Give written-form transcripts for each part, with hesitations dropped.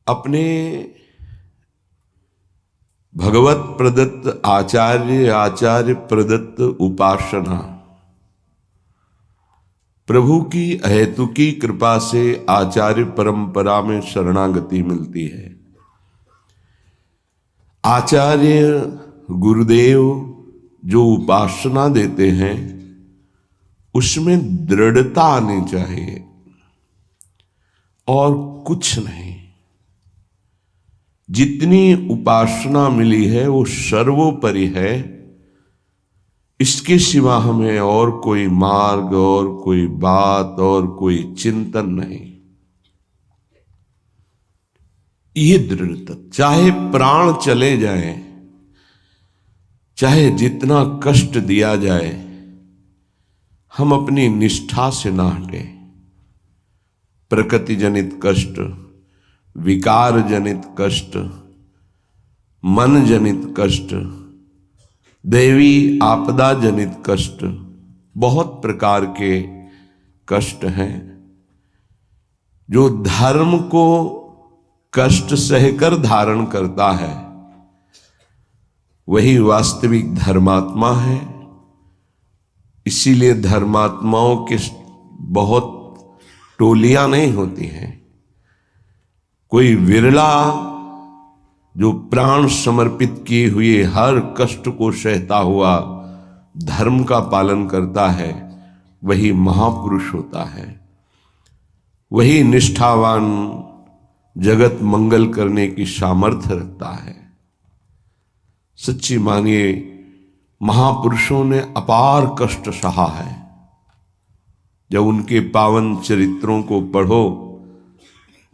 अपने भगवत प्रदत्त आचार्य प्रदत्त उपासना, प्रभु की अहेतुकी कृपा से आचार्य परंपरा में शरणागति मिलती है। आचार्य गुरुदेव जो उपासना देते हैं उसमें दृढ़ता आनी चाहिए और कुछ नहीं। जितनी उपासना मिली है वो सर्वोपरि है, इसके सिवा हमें और कोई मार्ग और कोई बात और कोई चिंतन नहीं। ये दृढ़ता, चाहे प्राण चले जाए, चाहे जितना कष्ट दिया जाए, हम अपनी निष्ठा से ना हटे। प्रकृति जनित कष्ट, विकार जनित कष्ट, मन जनित कष्ट, दैवी आपदा जनित कष्ट, बहुत प्रकार के कष्ट हैं। जो धर्म को कष्ट सहकर धारण करता है वही वास्तविक धर्मात्मा है। इसीलिए धर्मात्माओं के बहुत टोलियां नहीं होती हैं। कोई विरला जो प्राण समर्पित किए हुए हर कष्ट को सहता हुआ धर्म का पालन करता है, वही महापुरुष होता है। वही निष्ठावान जगत मंगल करने की सामर्थ्य रखता है। सच्ची मानिए, महापुरुषों ने अपार कष्ट सहा है। जब उनके पावन चरित्रों को पढ़ो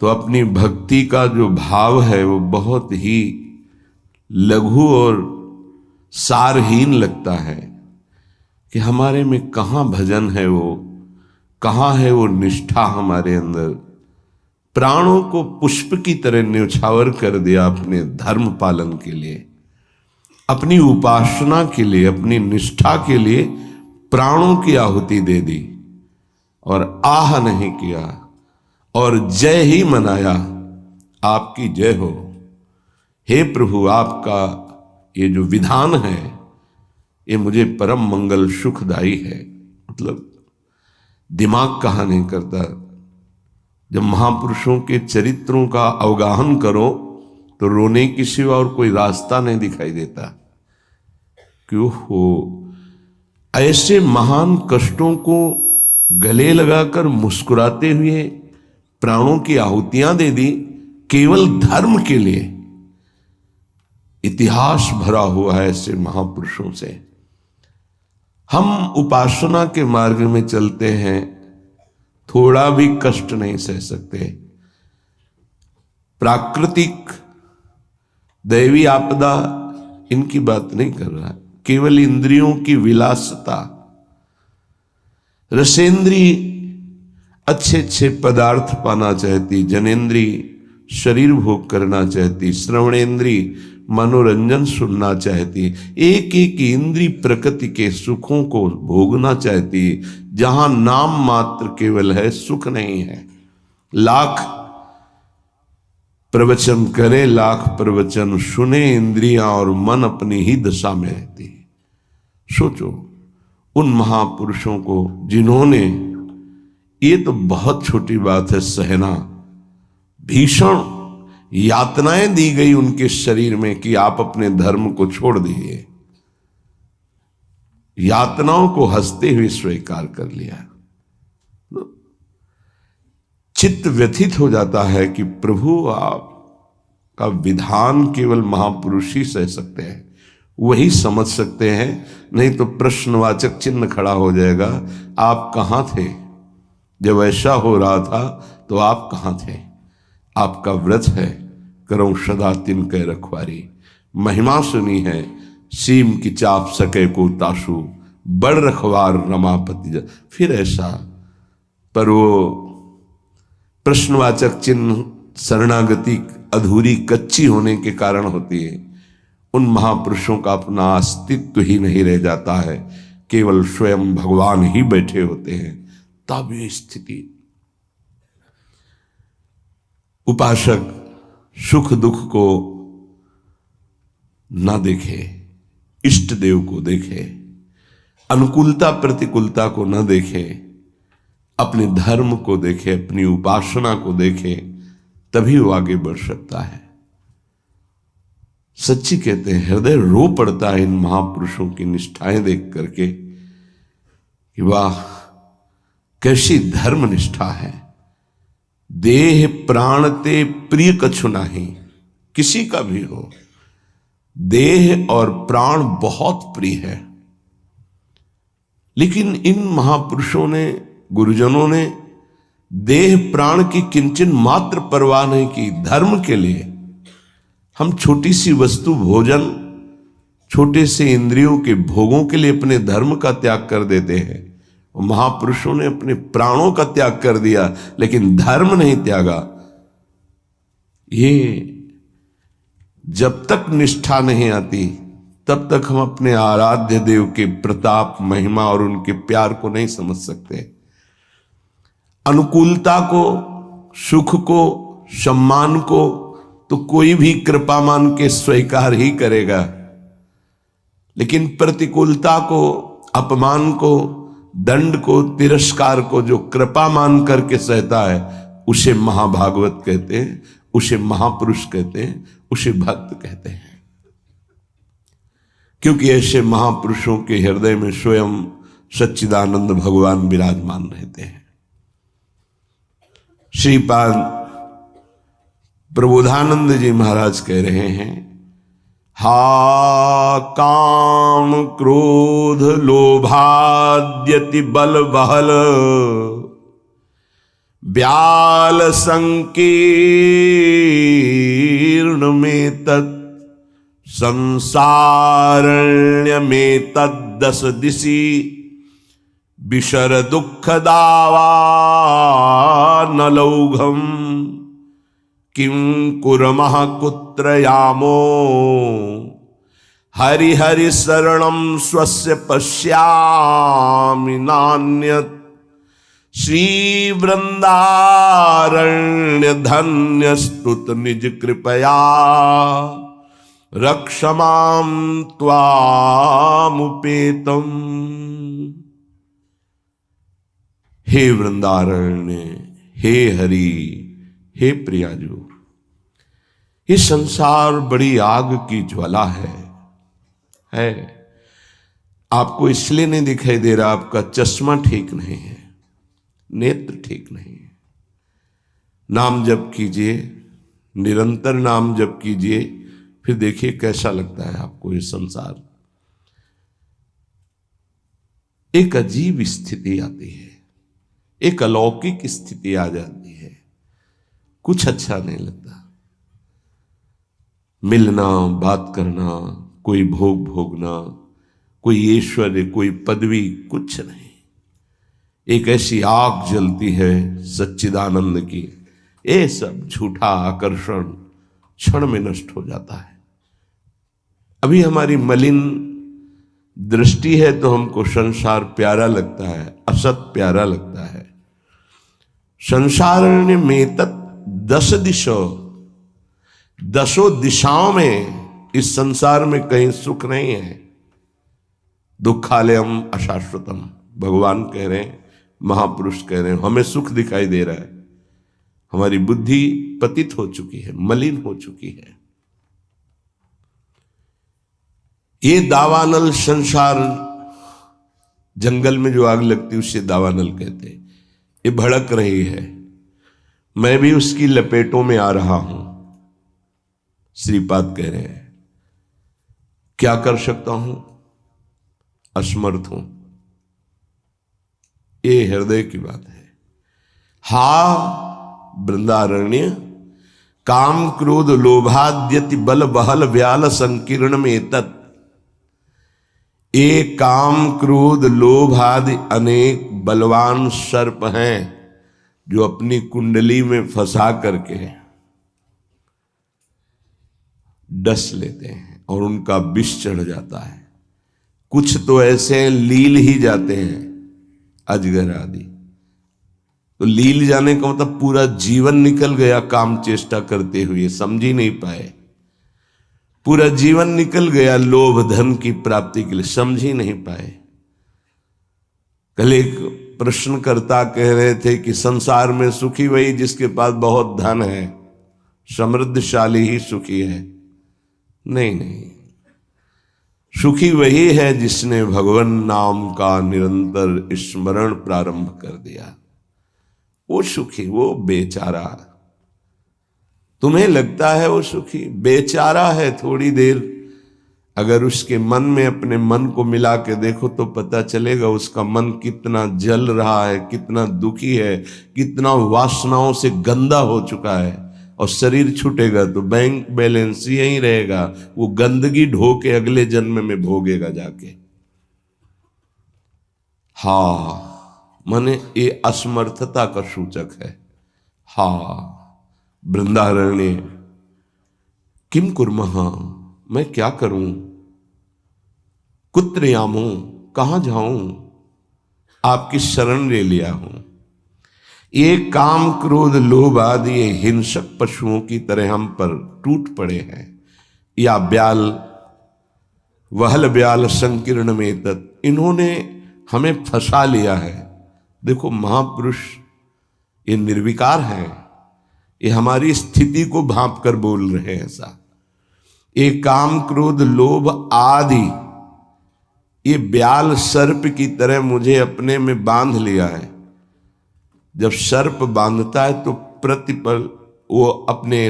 तो अपनी भक्ति का जो भाव है वो बहुत ही लघु और सारहीन लगता है कि हमारे में कहाँ भजन है, वो कहाँ है वो निष्ठा हमारे अंदर। प्राणों को पुष्प की तरह न्यौछावर कर दिया अपने धर्म पालन के लिए, अपनी उपासना के लिए, अपनी निष्ठा के लिए प्राणों की आहुति दे दी और आह नहीं किया और जय ही मनाया। आपकी जय हो हे प्रभु, आपका ये जो विधान है ये मुझे परम मंगल सुखदायी है। मतलब दिमाग कहाँ नहीं करता। जब महापुरुषों के चरित्रों का अवगाहन करो तो रोने के सिवा और कोई रास्ता नहीं दिखाई देता। क्यों हो ऐसे महान कष्टों को गले लगाकर मुस्कुराते हुए प्राणों की आहुतियां दे दी केवल धर्म के लिए। इतिहास भरा हुआ है ऐसे महापुरुषों से। हम उपासना के मार्ग में चलते हैं, थोड़ा भी कष्ट नहीं सह सकते। प्राकृतिक दैवी आपदा इनकी बात नहीं कर रहा, केवल इंद्रियों की विलासता। रसेंद्री अच्छे अच्छे पदार्थ पाना चाहती, जनेन्द्री शरीर भोग करना चाहती, श्रवणेन्द्री मनोरंजन सुनना चाहती, एक एक इंद्री प्रकृति के सुखों को भोगना चाहती। जहां नाम मात्र केवल है, सुख नहीं है। लाख प्रवचन करे, लाख प्रवचन सुने, इंद्रियां और मन अपनी ही दशा में रहती। सोचो उन महापुरुषों को जिन्होंने, ये तो बहुत छोटी बात है सहना, भीषण यातनाएं दी गई उनके शरीर में कि आप अपने धर्म को छोड़ दीजिए। यातनाओं को हंसते हुए स्वीकार कर लिया। चित्त व्यथित हो जाता है कि प्रभु आपका विधान केवल महापुरुष ही सह सकते हैं, वही समझ सकते हैं। नहीं तो प्रश्नवाचक चिन्ह खड़ा हो जाएगा, आप कहाँ थे जब ऐसा हो रहा था, तो आप कहाँ थे। आपका व्रत है करो सदा तिनके रखवारी, महिमा सुनी है सीम की चाप सके को ताशु, बड़ रखवार रमापति। फिर ऐसा, पर वो प्रश्नवाचक चिन्ह शरणागति अधूरी कच्ची होने के कारण होती है। उन महापुरुषों का अपना अस्तित्व ही नहीं रह जाता है, केवल स्वयं भगवान ही बैठे होते हैं। तब ये स्थिति, उपासक सुख दुख को ना देखे, इष्ट देव को देखे, अनुकूलता प्रतिकूलता को न देखे, अपने धर्म को देखे, अपनी उपासना को देखे, तभी वो आगे बढ़ सकता है। सच्ची कहते हैं, हृदय रो पड़ता है इन महापुरुषों की निष्ठाएं देख करके कि वाह कैसी धर्म निष्ठा है। देह प्राण ते प्रिय कछु नाही, किसी का भी हो, देह और प्राण बहुत प्रिय है। लेकिन इन महापुरुषों ने, गुरुजनों ने देह प्राण की किंचन मात्र परवाह नहीं की। धर्म के लिए हम छोटी सी वस्तु भोजन, छोटे से इंद्रियों के भोगों के लिए अपने धर्म का त्याग कर देते हैं। और महापुरुषों ने अपने प्राणों का त्याग कर दिया, लेकिन धर्म नहीं त्यागा। ये जब तक निष्ठा नहीं आती तब तक हम अपने आराध्य देव के प्रताप, महिमा और उनके प्यार को नहीं समझ सकते। अनुकूलता को, सुख को, सम्मान को तो कोई भी कृपा मान के स्वीकार ही करेगा, लेकिन प्रतिकूलता को, अपमान को, दंड को, तिरस्कार को जो कृपा मान करके सहता है, उसे महाभागवत कहते हैं, उसे महापुरुष कहते हैं, उसे भक्त कहते हैं। क्योंकि ऐसे महापुरुषों के हृदय में स्वयं सच्चिदानंद भगवान विराजमान रहते हैं। श्रीपाद प्रबोधानंद जी महाराज कह रहे हैं, हा काम क्रोध लोभाद्यति बल बहल व्याल संकीर्ण में तत् संसारण्य में तद्दस दिशि विशर दुख दावा न लौघम किं कुर्मः कुत्र यामो हरि हरि शरणं स्वस्य पश्यामि नान्यत् श्री वृंदारण्य धन्य स्तुत निज कृपया रक्षमां त्वामुपेतम। हे वृंदारण्य, हे हरि, हे प्रियाजूर, ये संसार बड़ी आग की ज्वाला है। आपको इसलिए नहीं दिखाई दे रहा, आपका चश्मा ठीक नहीं है, नेत्र ठीक नहीं है। नाम जप कीजिए, निरंतर नाम जप कीजिए, फिर देखिए कैसा लगता है आपको ये संसार। एक अजीब स्थिति आती है, एक अलौकिक स्थिति आ जाती है, कुछ अच्छा नहीं लगता। मिलना, बात करना, कोई भोग भोगना, कोई ऐश्वर्य, कोई पदवी, कुछ नहीं। एक ऐसी आग जलती है सच्चिदानंद की, ये सब झूठा आकर्षण क्षण में नष्ट हो जाता है। अभी हमारी मलिन दृष्टि है तो हमको संसार प्यारा लगता है, असत प्यारा लगता है। संसारण्य में तत् दस दसों दिशाओं में इस संसार में कहीं सुख नहीं है। दुखालयम अशाश्वतम, भगवान कह रहे हैं, महापुरुष कह रहे हैं, हमें सुख दिखाई दे रहा है। हमारी बुद्धि पतित हो चुकी है, मलिन हो चुकी है। ये दावानल संसार, जंगल में जो आग लगती है उसे दावानल कहते हैं। ये भड़क रही है, मैं भी उसकी लपेटों में आ रहा हूं। श्रीपाद कह रहे हैं, क्या कर सकता हूं, असमर्थ हूं। ये हृदय की बात है। हा वृंदारण्य काम क्रोध लोभाद्यति बल बहल व्याल संकीर्ण में तत्। एक काम क्रोध लोभ आदि अनेक बलवान सर्प हैं जो अपनी कुंडली में फंसा करके डस लेते हैं और उनका विष चढ़ जाता है। कुछ तो ऐसे लील ही जाते हैं, अजगर आदि। तो लील जाने का मतलब पूरा जीवन निकल गया काम चेष्टा करते हुए, समझ ही नहीं पाए। पूरा जीवन निकल गया लोभ धन की प्राप्ति के लिए, समझ ही नहीं पाए। कल एक प्रश्नकर्ता कह रहे थे कि संसार में सुखी वही जिसके पास बहुत धन है, समृद्धशाली ही सुखी है। नहीं नहीं, सुखी वही है जिसने भगवान नाम का निरंतर स्मरण प्रारंभ कर दिया। वो सुखी, वो बेचारा। तुम्हें लगता है वो सुखी, बेचारा है। थोड़ी देर अगर उसके मन में अपने मन को मिला के देखो तो पता चलेगा उसका मन कितना जल रहा है, कितना दुखी है, कितना वासनाओं से गंदा हो चुका है। और शरीर छूटेगा तो बैंक बैलेंस यही रहेगा, वो गंदगी ढो के अगले जन्म में भोगेगा जाके। हाँ, माने ये असमर्थता का सूचक है। हाँ, वृंदारण्य किम कुर्मः, मैं क्या करूं, कुत्र यामो, कहां जाऊं, आपकी शरण ले लिया हूं। ये काम क्रोध लोभ आदि ये हिंसक पशुओं की तरह हम पर टूट पड़े हैं। या ब्याल वहल ब्याल संकीर्ण में तत्, इन्होंने हमें फंसा लिया है। देखो महापुरुष ये निर्विकार हैं, ये हमारी स्थिति को भांप कर बोल रहे हैं ऐसा। ये काम क्रोध लोभ आदि ये ब्याल सर्प की तरह मुझे अपने में बांध लिया है। जब सर्प बांधता है तो प्रतिपल वो अपने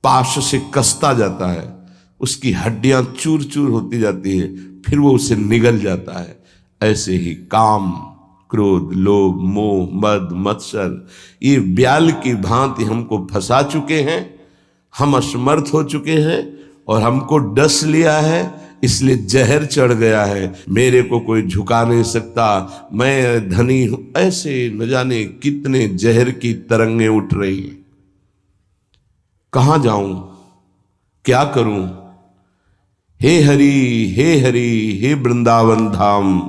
पाश से कसता जाता है, उसकी हड्डियां चूर चूर होती जाती है, फिर वो उसे निगल जाता है। ऐसे ही काम क्रोध लोभ मोह मद मत्सर ये ब्याल की भांति हमको फंसा चुके हैं। हम असमर्थ हो चुके हैं और हमको डस लिया है, इसलिए जहर चढ़ गया है। मेरे को कोई झुका नहीं सकता, मैं धनी हूं, ऐसे न जाने कितने जहर की तरंगें उठ रही हैं। कहां जाऊं, क्या करूं। हे हरि हे वृंदावन धाम,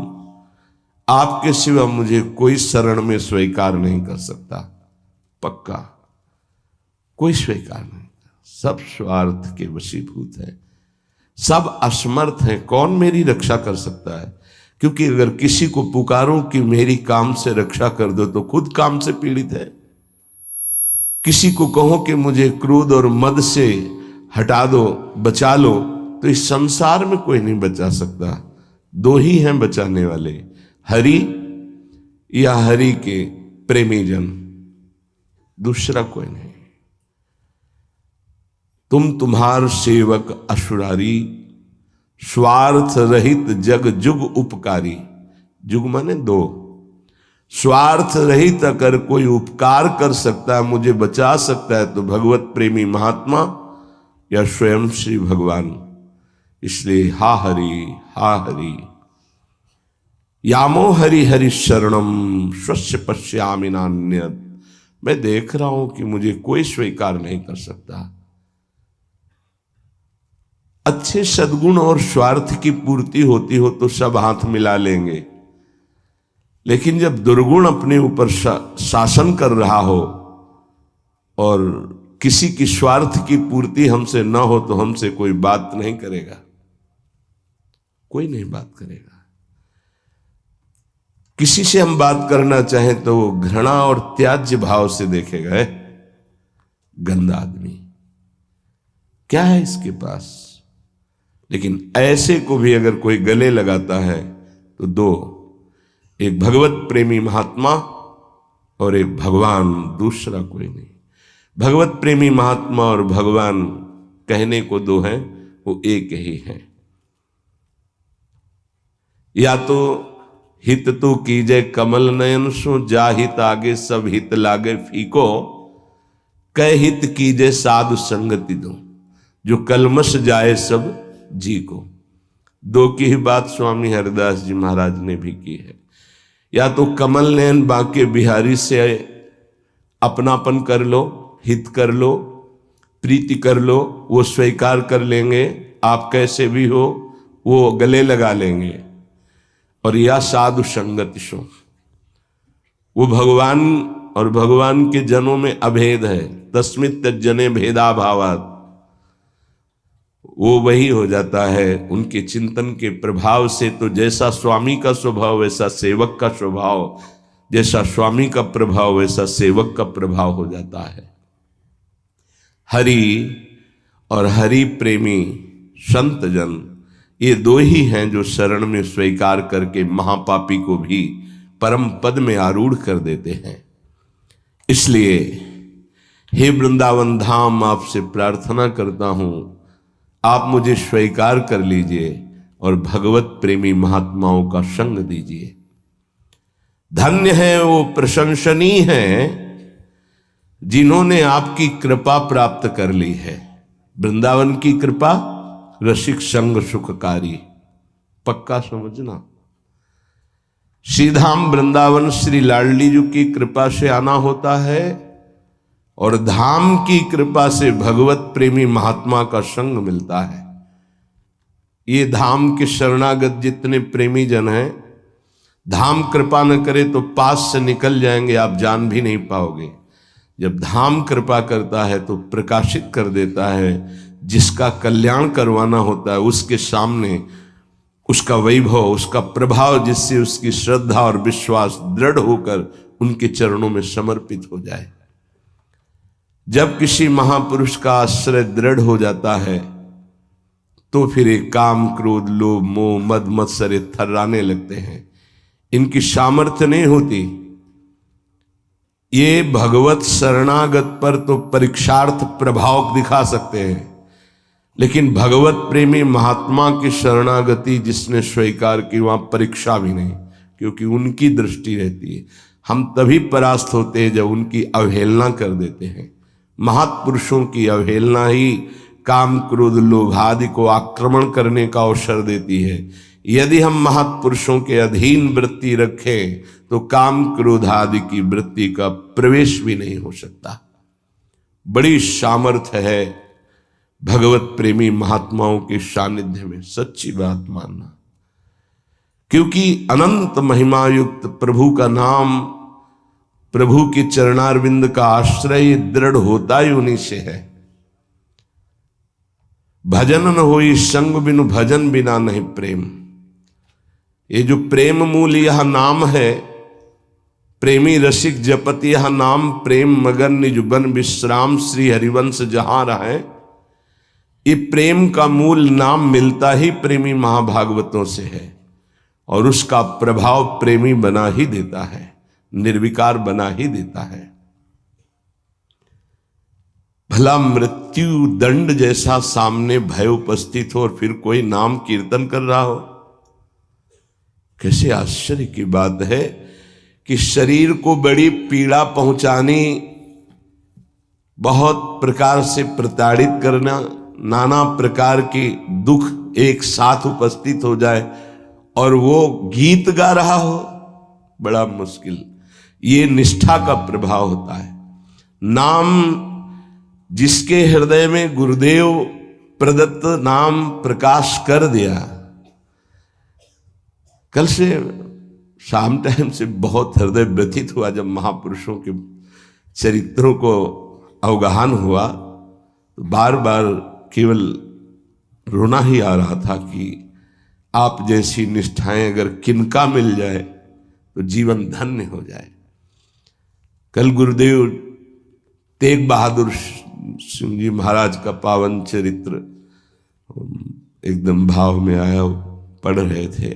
आपके सिवा मुझे कोई शरण में स्वीकार नहीं कर सकता। पक्का कोई स्वीकार नहीं, सब स्वार्थ के वशीभूत है, सब असमर्थ हैं। कौन मेरी रक्षा कर सकता है? क्योंकि अगर किसी को पुकारूं कि मेरी काम से रक्षा कर दो तो खुद काम से पीड़ित है। किसी को कहो कि मुझे क्रोध और मद से हटा दो, बचा लो, तो इस संसार में कोई नहीं बचा सकता। दो ही हैं बचाने वाले, हरि या हरि के प्रेमी जन, दूसरा कोई नहीं। तुम तुम्हार सेवक असुरारी, स्वार्थ रहित जग जुग उपकारी। जुग माने दो। स्वार्थ रहित अगर कोई उपकार कर सकता है, मुझे बचा सकता है, तो भगवत प्रेमी महात्मा या स्वयं श्री भगवान। इसलिए हा हरि यामो हरि हरि शरणम स्वस्य पश्यामि नान्यत्। मैं देख रहा हूं कि मुझे कोई स्वीकार नहीं कर सकता। अच्छे सद्गुण और स्वार्थ की पूर्ति होती हो तो सब हाथ मिला लेंगे, लेकिन जब दुर्गुण अपने ऊपर शासन कर रहा हो और किसी की स्वार्थ की पूर्ति हमसे न हो तो हमसे कोई बात नहीं करेगा, कोई नहीं बात करेगा। किसी से हम बात करना चाहें तो वो घृणा और त्याज्य भाव से देखेगा, है गंदा आदमी, क्या है इसके पास। लेकिन ऐसे को भी अगर कोई गले लगाता है तो दो, एक भगवत प्रेमी महात्मा और एक भगवान, दूसरा कोई नहीं। भगवत प्रेमी महात्मा और भगवान कहने को दो हैं, वो एक ही हैं। या तो हित तो कीजय कमल नयन सो, जा हित आगे सब हित लागे फीको, कह हित कीजय साधु संगति दो, जो कलमश जाए सब जी को। दो की ही बात स्वामी हरिदास जी महाराज ने भी की है। या तो कमल नयन बांके बिहारी से अपनापन कर लो, हित कर लो, प्रीति कर लो, वो स्वीकार कर लेंगे, आप कैसे भी हो वो गले लगा लेंगे। और या साधु संगति सो, वो भगवान और भगवान के जनों में अभेद है। तस्मित् तज्जने भेदा भावात्, वो वही हो जाता है उनके चिंतन के प्रभाव से। तो जैसा स्वामी का स्वभाव वैसा सेवक का स्वभाव, जैसा स्वामी का प्रभाव वैसा सेवक का प्रभाव हो जाता है। हरि और हरि प्रेमी संत जन, ये दो ही हैं जो शरण में स्वीकार करके महापापी को भी परम पद में आरूढ़ कर देते हैं। इसलिए हे वृंदावन धाम, आपसे प्रार्थना करता हूं, आप मुझे स्वीकार कर लीजिए और भगवत प्रेमी महात्माओं का संग दीजिए। धन्य है वो प्रशंसनीय है जिन्होंने आपकी कृपा प्राप्त कर ली है। वृंदावन की कृपा रसिक संग सुखकारी, पक्का समझना। श्रीधाम वृंदावन श्री लाडली जी की कृपा से आना होता है और धाम की कृपा से भगवत प्रेमी महात्मा का संग मिलता है। ये धाम के शरणागत जितने प्रेमी जन हैं, धाम कृपा न करे तो पास से निकल जाएंगे, आप जान भी नहीं पाओगे। जब धाम कृपा करता है तो प्रकाशित कर देता है। जिसका कल्याण करवाना होता है उसके सामने उसका वैभव, उसका प्रभाव, जिससे उसकी श्रद्धा और विश्वास दृढ़ होकर उनके चरणों में समर्पित हो जाए। जब किसी महापुरुष का आश्रय दृढ़ हो जाता है तो फिर एक काम क्रोध लोभ मोह मद मत्सर थर्राने लगते हैं। इनकी सामर्थ्य नहीं होती। ये भगवत शरणागत पर तो परीक्षार्थ प्रभाव दिखा सकते हैं, लेकिन भगवत प्रेमी महात्मा की शरणागति जिसने स्वीकार की वहां परीक्षा भी नहीं, क्योंकि उनकी दृष्टि रहती है। हम तभी परास्त होते हैं जब उनकी अवहेलना कर देते हैं। महापुरुषों की अवहेलना ही काम क्रोध लोभ आदि को आक्रमण करने का अवसर देती है। यदि हम महापुरुषों के अधीन वृत्ति रखें तो काम क्रोध आदि की वृत्ति का प्रवेश भी नहीं हो सकता। बड़ी सामर्थ्य है भगवत प्रेमी महात्माओं के सानिध्य में, सच्ची बात मानना। क्योंकि अनंत महिमा युक्त प्रभु का नाम, प्रभु के चरणारविंद का आश्रय दृढ़ होता ही उन्हीं से है। भजन न होई संग बिनु भजन बिना नहीं प्रेम। ये जो प्रेम मूल यह नाम है, प्रेमी रसिक जपत यह नाम, प्रेम मगन निज बन विश्राम श्री हरिवंश जहां रहे। ये प्रेम का मूल नाम मिलता ही प्रेमी महाभागवतों से है और उसका प्रभाव प्रेमी बना ही देता है, निर्विकार बना ही देता है। भला मृत्यु दंड जैसा सामने भय उपस्थित हो और फिर कोई नाम कीर्तन कर रहा हो, कैसे आश्चर्य की बात है कि शरीर को बड़ी पीड़ा पहुंचानी, बहुत प्रकार से प्रताड़ित करना, नाना प्रकार के दुख एक साथ उपस्थित हो जाए और वो गीत गा रहा हो, बड़ा मुश्किल। ये निष्ठा का प्रभाव होता है। नाम जिसके हृदय में गुरुदेव प्रदत्त नाम प्रकाश कर दिया। कल से शाम टाइम से बहुत हृदय व्यथित हुआ जब महापुरुषों के चरित्रों को अवगाहन हुआ, तो बार बार केवल रोना ही आ रहा था कि आप जैसी निष्ठाएं अगर किनका मिल जाए तो जीवन धन्य हो जाए। कल गुरुदेव तेग बहादुर सिंह जी महाराज का पावन चरित्र एकदम भाव में आया, पढ़ रहे थे।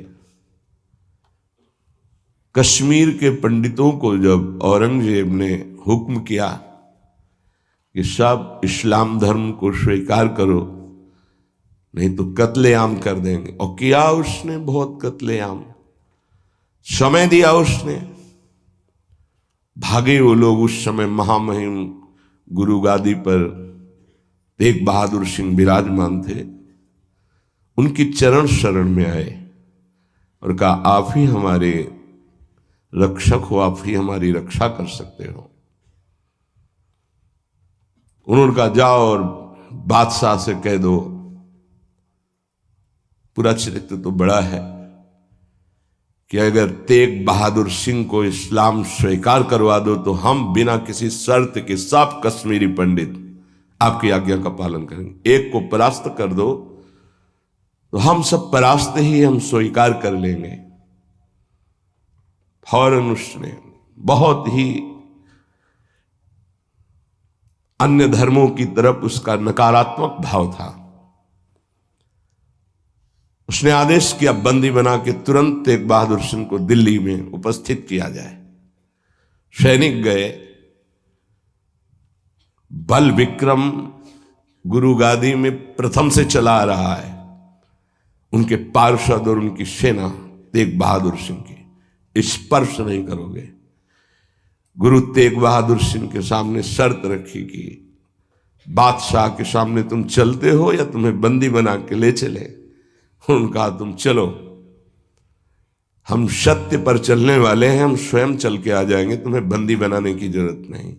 कश्मीर के पंडितों को जब औरंगजेब ने हुक्म किया कि सब इस्लाम धर्म को स्वीकार करो नहीं तो कत्लेआम कर देंगे, और किया उसने, बहुत कत्लेआम समय दिया उसने। भागे वो लोग। उस समय महामहिम गुरु गादी पर तेग बहादुर सिंह विराजमान थे। उनकी चरण शरण में आए और कहा, आप ही हमारे रक्षक हो, आप ही हमारी रक्षा कर सकते हो। उन्होंने कहा, जाओ और बादशाह से कह दो। पूरा चरित्र तो बड़ा है। कि अगर तेग बहादुर सिंह को इस्लाम स्वीकार करवा दो तो हम बिना किसी शर्त के सब कश्मीरी पंडित आपकी आज्ञा का पालन करेंगे। एक को परास्त कर दो तो हम सब परास्त ही हम स्वीकार कर लेंगे। फौरन उसने बहुत ही अन्य धर्मों की तरफ उसका नकारात्मक भाव था। उसने आदेश किया बंदी बना के तुरंत तेग बहादुर सिंह को दिल्ली में उपस्थित किया जाए। सैनिक गए। बल विक्रम गुरु गादी में प्रथम से चला आ रहा है। उनके पार्षद और उनकी सेना तेग बहादुर सिंह की स्पर्श नहीं करोगे। गुरु तेग बहादुर सिंह के सामने शर्त रखी कि बादशाह के सामने तुम चलते हो या तुम्हें बंदी बना के ले चले। उनका तुम चलो, हम सत्य पर चलने वाले हैं, हम स्वयं चल के आ जाएंगे, तुम्हें बंदी बनाने की जरूरत नहीं।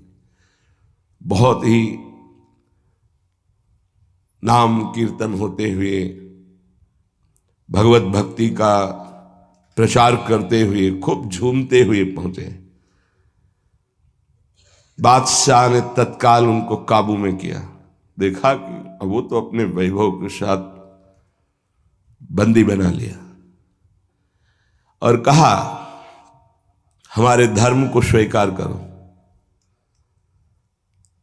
बहुत ही नाम कीर्तन होते हुए भगवत भक्ति का प्रचार करते हुए खूब झूमते हुए पहुंचे। बादशाह ने तत्काल उनको काबू में किया। देखा कि अब वो तो अपने वैभव के साथ बंदी बना लिया और कहा हमारे धर्म को स्वीकार करो।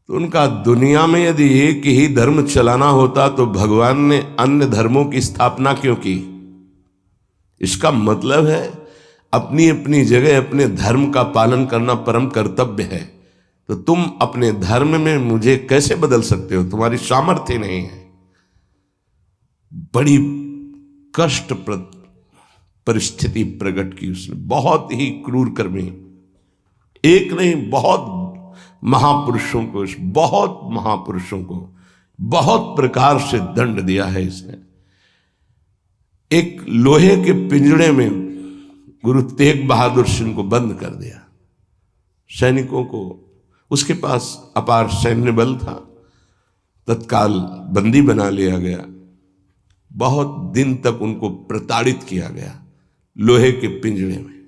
तो उनका दुनिया में यदि एक ही धर्म चलाना होता तो भगवान ने अन्य धर्मों की स्थापना क्यों की? इसका मतलब है अपनी अपनी जगह अपने धर्म का पालन करना परम कर्तव्य है। तो तुम अपने धर्म में मुझे कैसे बदल सकते हो? तुम्हारी सामर्थ्य नहीं है। बड़ी कष्टप्रद परिस्थिति प्रकट की उसने। बहुत ही क्रूर कर्मी, एक नहीं बहुत महापुरुषों को, बहुत महापुरुषों को बहुत प्रकार से दंड दिया है इसने। एक लोहे के पिंजड़े में गुरु तेग बहादुर सिंह को बंद कर दिया। सैनिकों को, उसके पास अपार सैन्य बल था, तत्काल बंदी बना लिया गया। बहुत दिन तक उनको प्रताड़ित किया गया लोहे के पिंजड़े में,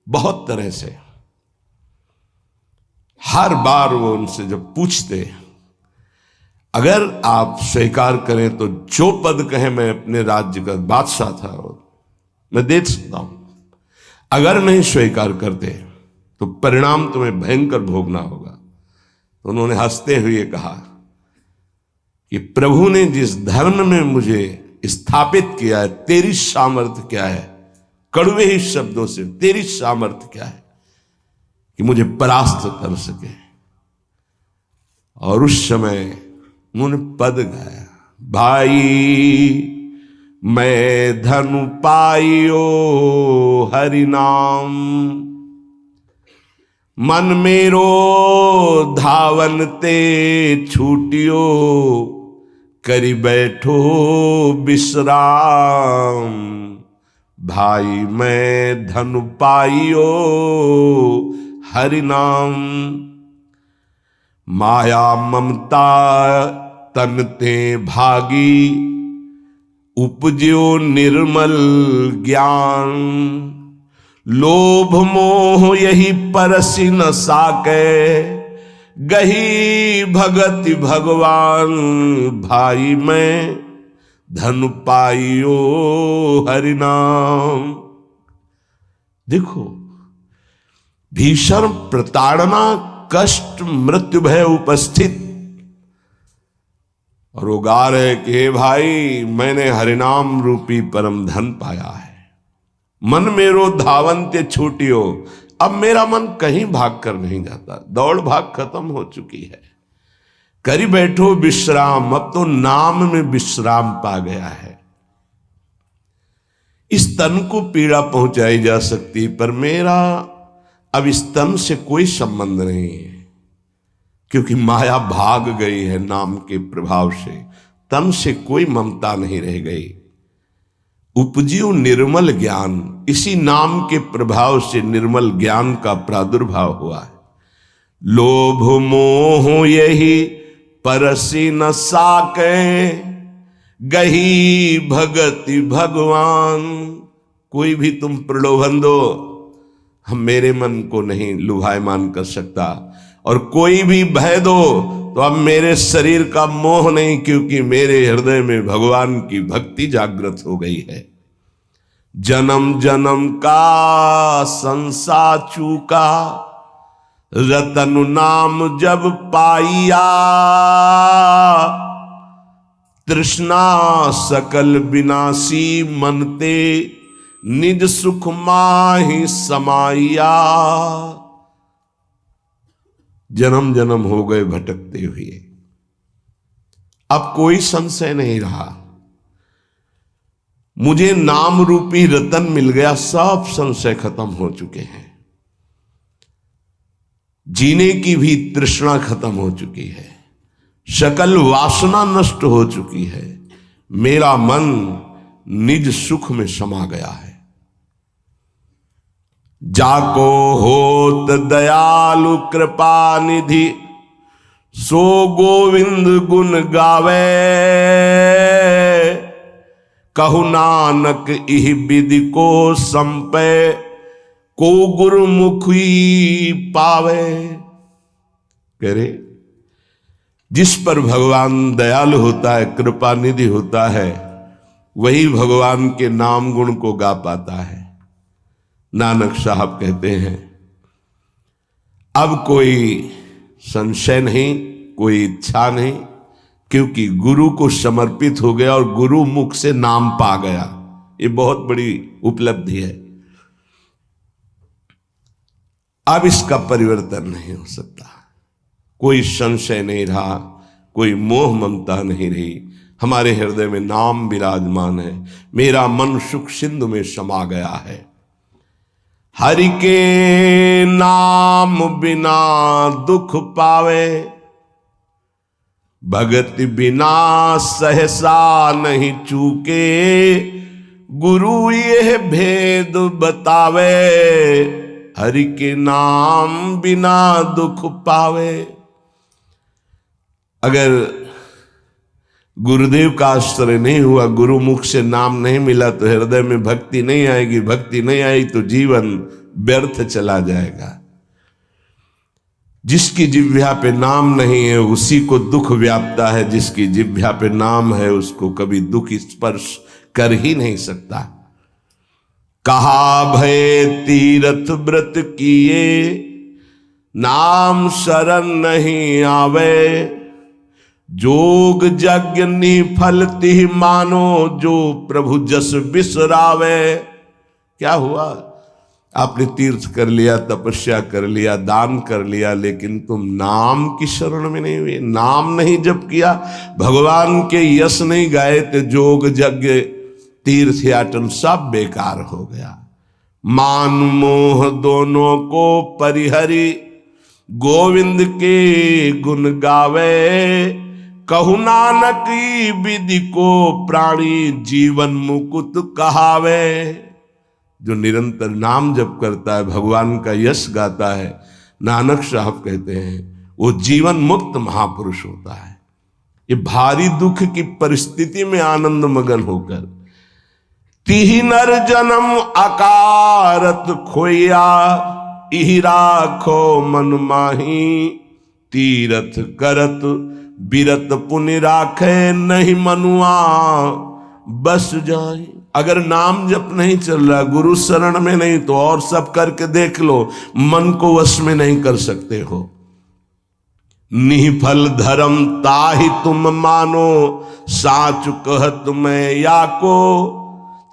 बहुत तरह से। हर बार वो उनसे जब पूछते, अगर आप स्वीकार करें तो जो पद कहे, मैं अपने राज्य का बादशाह था और मैं दे सकता हूं, अगर नहीं स्वीकार करते तो परिणाम तुम्हें भयंकर भोगना होगा। तो उन्होंने हंसते हुए कहा कि प्रभु ने जिस धर्म में मुझे स्थापित किया है, तेरी सामर्थ्य क्या है? कड़वे ही शब्दों से, तेरी सामर्थ्य क्या है कि मुझे परास्त कर सके? और उस समय उन्होंने पद गाया, भाई मैं धनु पाइयो हरि नाम, मन मेरो धावन ते छूटियो, करी बैठो विश्राम। भाई मैं धनु पाइयो हरि नाम, माया ममता तन ते भागी, उपज्यो निर्मल ज्ञान। लोभ मोह यही परसि न साके, गही भगति भगवान। भाई मैं धन पाइयो हरि नाम। देखो, भीषण प्रताड़ना, कष्ट, मृत्यु भय उपस्थित, और वो गा रहे कि भाई मैंने हरिनाम रूपी परम धन पाया है। मन मेरो धावन्ते छूटियो, अब मेरा मन कहीं भाग कर नहीं जाता, दौड़ भाग खत्म हो चुकी है। करी बैठो विश्राम, अब तो नाम में विश्राम पा गया है। इस तन को पीड़ा पहुंचाई जा सकती, पर मेरा अब इस तन से कोई संबंध नहीं है, क्योंकि माया भाग गई है नाम के प्रभाव से। तन से कोई ममता नहीं रह गई। उपजियो निर्मल ज्ञान, इसी नाम के प्रभाव से निर्मल ज्ञान का प्रादुर्भाव हुआ है। लोभ मोह यही परसि न साके, गही भगति भगवान। कोई भी तुम प्रलोभन दो, हम मेरे मन को नहीं लुभायमान कर सकता, और कोई भी भय दो तो अब मेरे शरीर का मोह नहीं, क्योंकि मेरे हृदय में भगवान की भक्ति जागृत हो गई है। जन्म जन्म का संसार चूका, रतन नाम जब पाइया, तृष्णा सकल विनाशी मनते, निज सुख माहि समाइया। जन्म जन्म हो गए भटकते हुए, अब कोई संशय नहीं रहा, मुझे नाम रूपी रतन मिल गया, सब संशय खत्म हो चुके हैं, जीने की भी तृष्णा खत्म हो चुकी है, सकल वासना नष्ट हो चुकी है, मेरा मन निज सुख में समा गया है। जाको होत दयालु कृपा निधि, सो गोविंद गुण गावे, कहु नानक इह विधि को संपे, को गुरुमुखी पावे। कह रहे जिस पर भगवान दयालु होता है, कृपा निधि होता है, वही भगवान के नाम गुण को गा पाता है। नानक साहब कहते हैं अब कोई संशय नहीं, कोई इच्छा नहीं, क्योंकि गुरु को समर्पित हो गया और गुरु मुख से नाम पा गया। ये बहुत बड़ी उपलब्धि है। अब इसका परिवर्तन नहीं हो सकता, कोई संशय नहीं रहा, कोई मोह ममता नहीं रही, हमारे हृदय में नाम विराजमान है, मेरा मन सुख सिंधु में समा गया है। हरि के नाम बिना दुख पावे, भगति बिना सहसा नहीं चूके, गुरु यह भेद बतावे, हरि के नाम बिना दुख पावे। अगर गुरुदेव का आश्रय नहीं हुआ, गुरुमुख से नाम नहीं मिला, तो हृदय में भक्ति नहीं आएगी, भक्ति नहीं आई तो जीवन व्यर्थ चला जाएगा। जिसकी जिह्वा पे नाम नहीं है उसी को दुख व्यापता है, जिसकी जिह्वा पे नाम है उसको कभी दुख स्पर्श कर ही नहीं सकता। कहा भय तीर्थ व्रत किए, नाम शरण नहीं आवे, जोग यज्ञ निफल तिहि मानो, जो प्रभु जस बिसरावे। क्या हुआ? आपने तीर्थ कर लिया, तपस्या कर लिया, दान कर लिया, लेकिन तुम नाम की शरण में नहीं हुए, नाम नहीं जप किया, भगवान के यश नहीं गाए, तो जोग यज्ञ तीर्थ याटन सब बेकार हो गया। मान मोह दोनों को परिहरी, गोविंद के गुण गावे, कहु नानक विधि को प्राणी, जीवन मुकुट कहावे। जो निरंतर नाम जप करता है, भगवान का यश गाता है, नानक साहब कहते हैं वो जीवन मुक्त महापुरुष होता है। ये भारी दुख की परिस्थिति में आनंद मगन होकर, तिहि नर जन्म अकारत खोया, इहि राखो मन माही, तीरथ करत बिरत पुनि राखे, नहीं मनुआ बस जाए। अगर नाम जप नहीं चल रहा, गुरु शरण में नहीं, तो और सब करके देख लो, मन को वश में नहीं कर सकते हो। निफल धर्म ताहि तुम मानो, साच कहत मैं या को,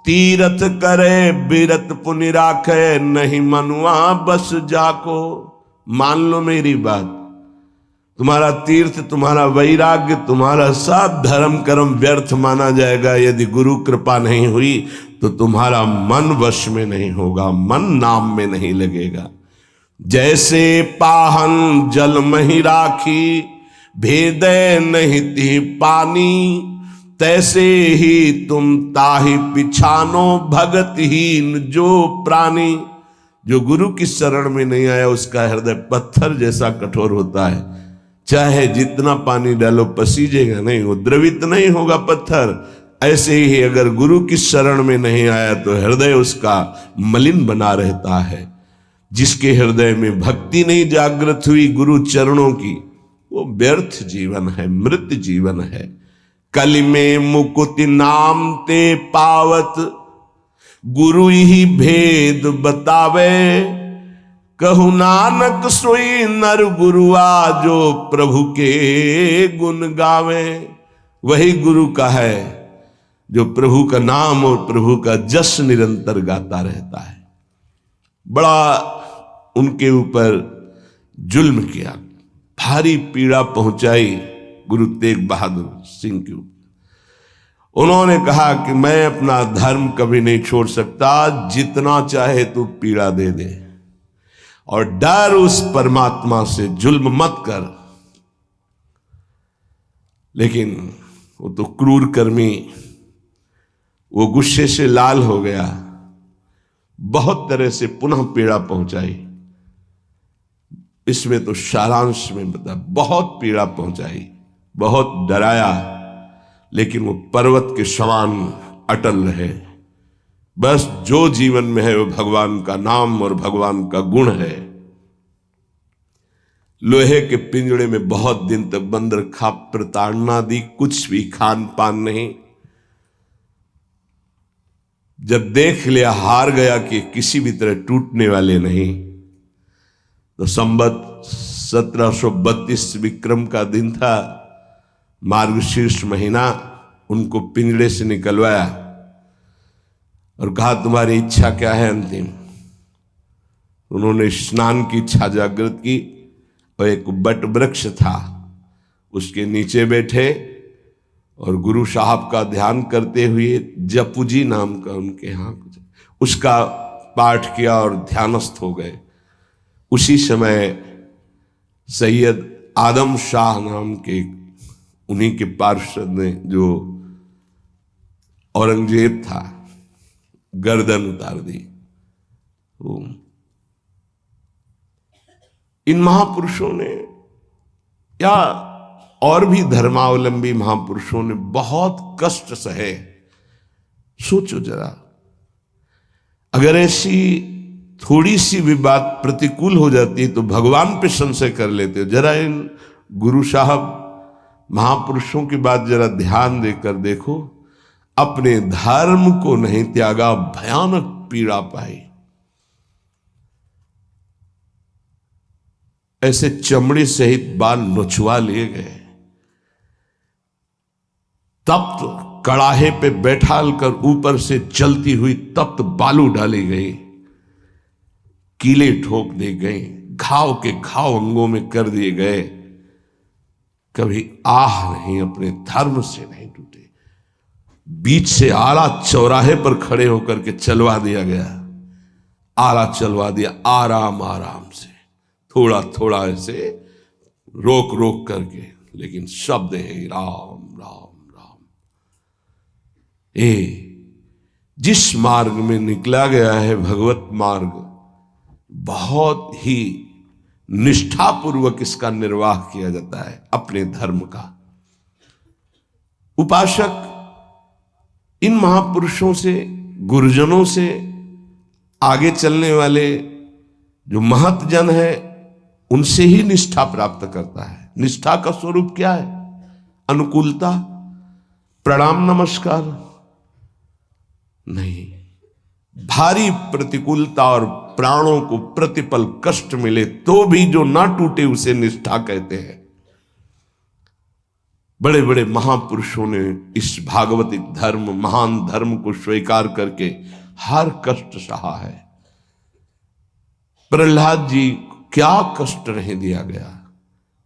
तीरथ करे बिरत पुनि राखे, नहीं मनुआ बस जाको। मान लो मेरी बात, तुम्हारा तीर्थ, तुम्हारा वैराग्य, तुम्हारा सब धर्म कर्म व्यर्थ माना जाएगा यदि गुरु कृपा नहीं हुई, तो तुम्हारा मन वश में नहीं होगा, मन नाम में नहीं लगेगा। जैसे पाहन जल मही राखी, भेदे नहीं ती पानी, तैसे ही तुम ताहि पिछानो, भगतहीन जो प्राणी। जो गुरु की शरण में नहीं आया उसका हृदय पत्थर जैसा कठोर होता है, चाहे जितना पानी डालो पसीजेगा नहीं, वो द्रवित नहीं होगा पत्थर। ऐसे ही अगर गुरु की शरण में नहीं आया तो हृदय उसका मलिन बना रहता है। जिसके हृदय में भक्ति नहीं जागृत हुई गुरु चरणों की, वो व्यर्थ जीवन है, मृत जीवन है। कलि में मुकुति नाम ते पावत, गुरु ही भेद बतावे। कहु नानक सोई नर गुरुआ, जो प्रभु के गुण गावे। वही गुरु का है जो प्रभु का नाम और प्रभु का जस निरंतर गाता रहता है। बड़ा उनके ऊपर जुल्म किया, भारी पीड़ा पहुंचाई गुरु तेग बहादुर सिंह के ऊपर। उन्होंने कहा कि मैं अपना धर्म कभी नहीं छोड़ सकता, जितना चाहे तू पीड़ा दे दे, और डर उस परमात्मा से, जुल्म मत कर। लेकिन वो तो क्रूर कर्मी, वो गुस्से से लाल हो गया, बहुत तरह से पुनः पीड़ा पहुंचाई। इसमें तो सारांश में बता, बहुत पीड़ा पहुंचाई, बहुत डराया, लेकिन वो पर्वत के समान अटल रहे। बस जो जीवन में है वो भगवान का नाम और भगवान का गुण है। लोहे के पिंजड़े में बहुत दिन तक बंद रखा, प्रताड़ना दी, कुछ भी खान पान नहीं। जब देख लिया हार गया कि किसी भी तरह टूटने वाले नहीं, तो संवत 1732 विक्रम का दिन था, मार्गशीर्ष महीना। उनको पिंजड़े से निकलवाया और कहा तुम्हारी इच्छा क्या है अंतिम। उन्होंने स्नान की इच्छा जागृत की और एक बट वृक्ष था उसके नीचे बैठे और गुरु साहब का ध्यान करते हुए, जपू जी नाम का उनके यहाँ उसका पाठ किया और ध्यानस्थ हो गए। उसी समय सैयद आदम शाह नाम के उन्हीं के पार्षद ने, जो औरंगजेब था, गर्दन उतार दी। इन महापुरुषों ने या और भी धर्मावलंबी महापुरुषों ने बहुत कष्ट सहे। सोचो जरा, अगर ऐसी थोड़ी सी भी बात प्रतिकूल हो जाती है तो भगवान पे संशय कर लेते हो। जरा इन गुरु साहब महापुरुषों की बात जरा ध्यान देकर देखो। अपने धर्म को नहीं त्यागा, भयानक पीड़ा पाई। ऐसे चमड़ी सहित बाल नोचवा लिए गए, तप्त कड़ाहे पे बैठाल कर ऊपर से चलती हुई तप्त बालू डाली गई, कीले ठोक दी गई, घाव के घाव अंगों में कर दिए गए। कभी आह नहीं, अपने धर्म से नहीं टूटे। बीच से आला चौराहे पर खड़े होकर के चलवा दिया गया, आला चलवा दिया, आराम आराम से, थोड़ा थोड़ा ऐसे रोक रोक करके, लेकिन शब्द है राम राम राम। जिस मार्ग में निकला गया है भगवत मार्ग, बहुत ही निष्ठापूर्वक इसका निर्वाह किया जाता है अपने धर्म का। उपासक इन महापुरुषों से, गुरुजनों से, आगे चलने वाले जो महतजन है, उनसे ही निष्ठा प्राप्त करता है। निष्ठा का स्वरूप क्या है? अनुकूलता, प्रणाम नमस्कार नहीं, भारी प्रतिकूलता और प्राणों को प्रतिपल कष्ट मिले तो भी जो ना टूटे उसे निष्ठा कहते हैं। बड़े बड़े महापुरुषों ने इस भागवतिक धर्म, महान धर्म को स्वीकार करके हर कष्ट सहा है। प्रहलाद जी क्या कष्ट नहीं दिया गया,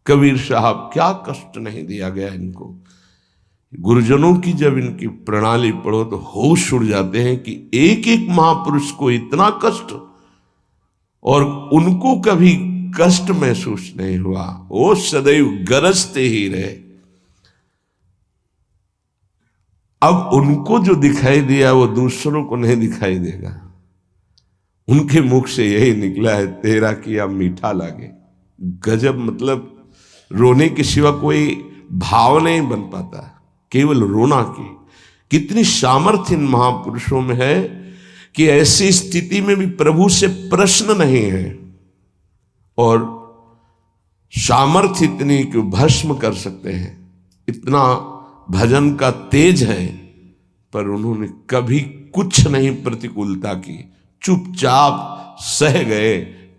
कबीर साहब क्या कष्ट नहीं दिया गया इनको। गुरुजनों की जब इनकी प्रणाली पढ़ो तो होश उड़ जाते हैं कि एक एक महापुरुष को इतना कष्ट और उनको कभी कष्ट महसूस नहीं हुआ, वो सदैव गरजते ही रहे। अब उनको जो दिखाई दिया वो दूसरों को नहीं दिखाई देगा। उनके मुख से यही निकला है, तेरा किया मीठा लागे। गजब, मतलब रोने के सिवा कोई भाव नहीं बन पाता, केवल रोना की। कितनी सामर्थ्य इन महापुरुषों में है कि ऐसी स्थिति में भी प्रभु से प्रश्न नहीं है, और सामर्थ्य इतनी कि भस्म कर सकते हैं। इतना भजन का तेज है, पर उन्होंने कभी कुछ नहीं प्रतिकूलता की, चुपचाप सह गए,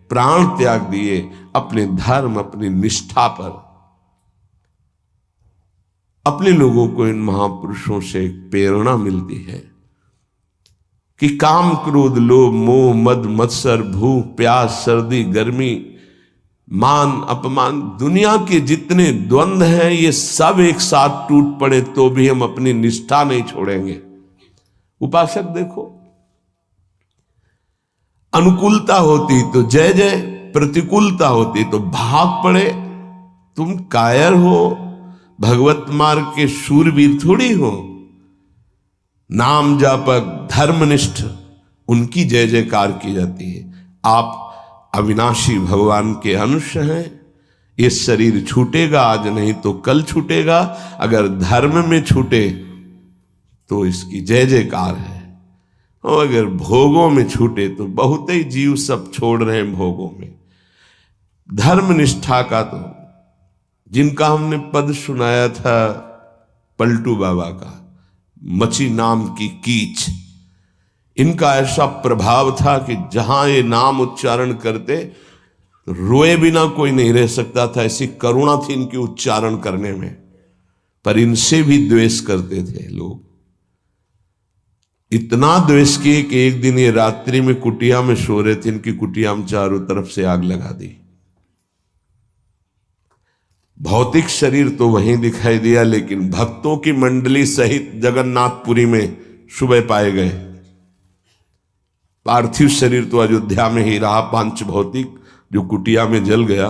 प्राण त्याग दिए अपने धर्म, अपनी निष्ठा पर। अपने लोगों को इन महापुरुषों से एक प्रेरणा मिलती है कि काम, क्रोध, लोभ, मोह, मद, मत्सर, भूख, प्यास, सर्दी, गर्मी, मान, अपमान, दुनिया के जितने द्वंद्व हैं ये सब एक साथ टूट पड़े तो भी हम अपनी निष्ठा नहीं छोड़ेंगे। उपासक देखो, अनुकूलता होती तो जय जय, प्रतिकूलता होती तो भाग पड़े। तुम कायर हो, भगवत मार्ग के शूरवीर थोड़ी हो। नाम जापक, धर्मनिष्ठ, उनकी जय जयकार की जाती है। आप अविनाशी भगवान के अंश हैं। ये शरीर छूटेगा आज, नहीं तो कल छूटेगा। अगर धर्म में छूटे तो इसकी जय जयकार है, और अगर भोगों में छूटे तो बहुत ही जीव सब छोड़ रहे हैं भोगों में। धर्म निष्ठा का तो जिनका हमने पद सुनाया था पलटू बाबा का, मची नाम की कीच, इनका ऐसा प्रभाव था कि जहां ये नाम उच्चारण करते तो रोए बिना कोई नहीं रह सकता था। ऐसी करुणा थी इनकी उच्चारण करने में, पर इनसे भी द्वेष करते थे लोग। इतना द्वेष किए कि एक दिन ये रात्रि में कुटिया में सो रहे थे, इनकी कुटिया में चारों तरफ से आग लगा दी। भौतिक शरीर तो वहीं दिखाई दिया, लेकिन भक्तों की मंडली सहित जगन्नाथपुरी में सुबह पाए गए। पार्थिव शरीर तो अयोध्या में ही रहा, पांच भौतिक जो कुटिया में जल गया,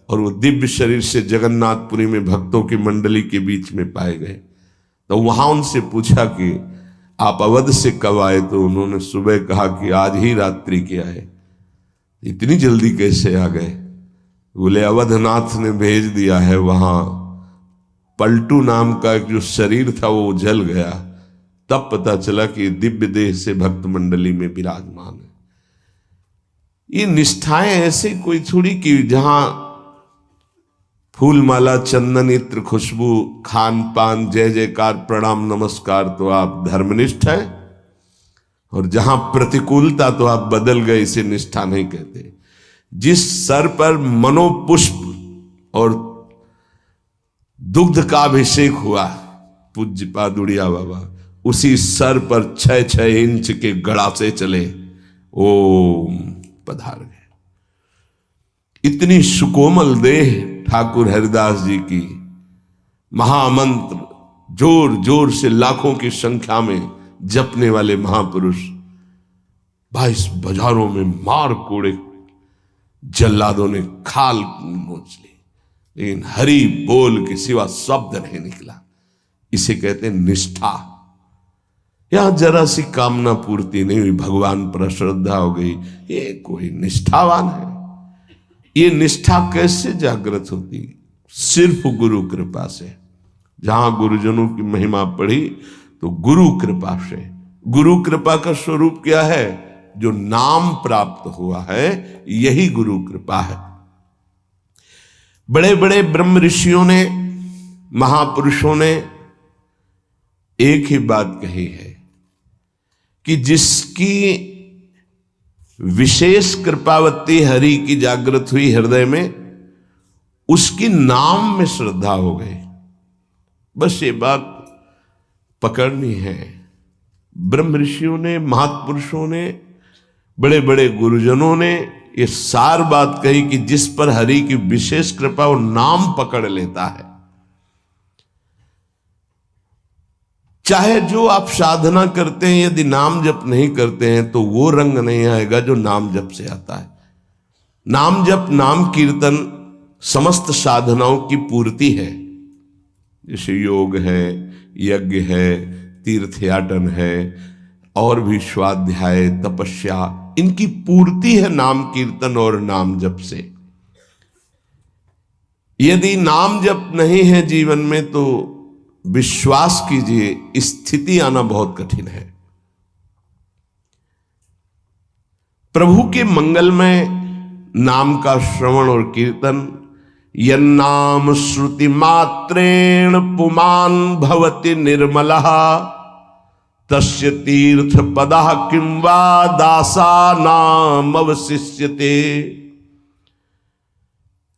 और वो दिव्य शरीर से जगन्नाथपुरी में भक्तों की मंडली के बीच में पाए गए। तो वहां उनसे पूछा कि आप अवध से कब आए? तो उन्होंने सुबह कहा कि आज ही रात्रि के आए। इतनी जल्दी कैसे आ गए? बोले अवधनाथ ने भेज दिया है। वहां पलटू नाम का एक जो शरीर था वो जल गया, तब पता चला कि दिव्य देह से भक्त मंडली में विराजमान है। ये निष्ठाएं ऐसे कोई थोड़ी कि जहां फूल माला, चंदन, इत्र, खुशबू, खान पान, जय जयकार, प्रणाम, नमस्कार तो आप धर्मनिष्ठ हैं, और जहां प्रतिकूलता तो आप बदल गए, इसे निष्ठा नहीं कहते। जिस सर पर मनोपुष्प और दुग्ध का अभिषेक हुआ पूज्य पादुड़िया बाबा, उसी सर पर 6-6 इंच के गड़ासे चले, ओम पधार गए। इतनी सुकोमल देह ठाकुर हरिदास जी की, महामंत्र जोर जोर से लाखों की संख्या में जपने वाले महापुरुष 22 बाजारों में मार कोड़े जल्लादों ने खाल नोच ली, लेकिन हरि बोल के सिवा शब्द नहीं निकला। इसे कहते हैं निष्ठा। यहां जरा सी कामना पूर्ति नहीं हुई, भगवान पर श्रद्धा हो गई, ये कोई निष्ठावान है? ये निष्ठा कैसे जागृत होती? सिर्फ गुरु कृपा से। जहां गुरुजनों की महिमा पढ़ी तो गुरु कृपा से। गुरु कृपा का स्वरूप क्या है? जो नाम प्राप्त हुआ है, यही गुरु कृपा है। बड़े बड़े ब्रह्म ऋषियों ने, महापुरुषों ने एक ही बात कही है कि जिसकी विशेष कृपावती हरि की जागृत हुई हृदय में, उसकी नाम में श्रद्धा हो गई। बस ये बात पकड़नी है। ब्रह्म ऋषियों ने, महापुरुषों ने, बड़े बड़े गुरुजनों ने ये सार बात कही कि जिस पर हरि की विशेष कृपा, वो नाम पकड़ लेता है। चाहे जो आप साधना करते हैं, यदि नाम जप नहीं करते हैं तो वो रंग नहीं आएगा जो नाम जप से आता है। नाम जप, नाम कीर्तन समस्त साधनाओं की पूर्ति है। जैसे योग है, यज्ञ है, तीर्थयाटन है, और भी स्वाध्याय, तपस्या, इनकी पूर्ति है नाम कीर्तन और नाम जप से। यदि नाम जप नहीं है जीवन में तो विश्वास कीजिए स्थिति आना बहुत कठिन है। प्रभु के मंगलमय नाम का श्रवण और कीर्तन, यन्नाम श्रुति मात्रेण पुमान भवति निर्मलः तस्य तीर्थ पदः किं वा दासानाम अवशिष्यते।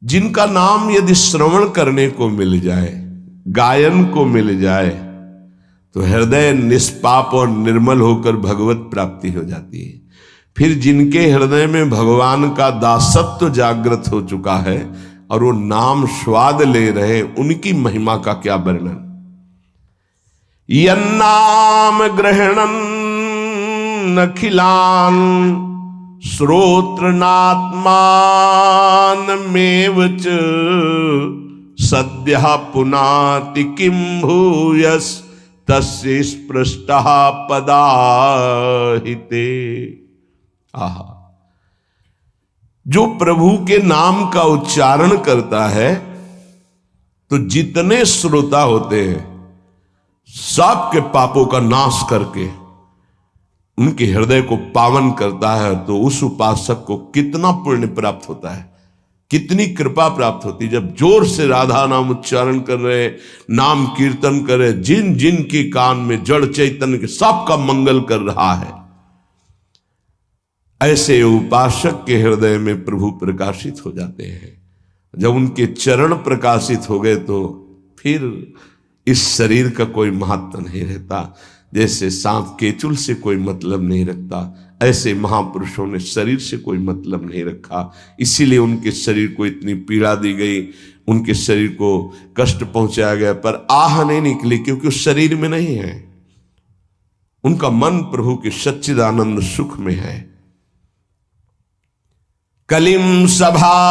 जिनका नाम यदि श्रवण करने को मिल जाए, गायन को मिल जाए, तो हृदय निष्पाप और निर्मल होकर भगवत प्राप्ति हो जाती है। फिर जिनके हृदय में भगवान का दासत्व जागृत हो चुका है और वो नाम स्वाद ले रहे, उनकी महिमा का क्या वर्णन। यन्नाम ग्रहणन् अखिलान श्रोत्रनात्मानमेव च सद्यः पुनाति किं भूयस् तस्य स्पृष्टः पदाहिते। आहा, जो प्रभु के नाम का उच्चारण करता है तो जितने श्रोता होते हैं सबके पापों का नाश करके उनके हृदय को पावन करता है। तो उस उपासक को कितना पुण्य प्राप्त होता है, कितनी कृपा प्राप्त होती है। जब जोर से राधा नाम उच्चारण कर रहे, नाम कीर्तन कर रहे, जिन जिन के कान में जड़ चैतन्य के सबका मंगल कर रहा है, ऐसे उपासक के हृदय में प्रभु प्रकाशित हो जाते हैं। जब उनके चरण प्रकाशित हो गए तो फिर इस शरीर का कोई महत्व नहीं रहता। जैसे सांप केचुल से कोई मतलब नहीं रखता, ऐसे महापुरुषों ने शरीर से कोई मतलब नहीं रखा। इसीलिए उनके शरीर को इतनी पीड़ा दी गई, उनके शरीर को कष्ट पहुंचाया गया, पर आह नहीं निकली, क्योंकि उस शरीर में नहीं है। उनका मन प्रभु के सच्चिदानंद सुख में है। कलिम सभाजयन्त्यार्या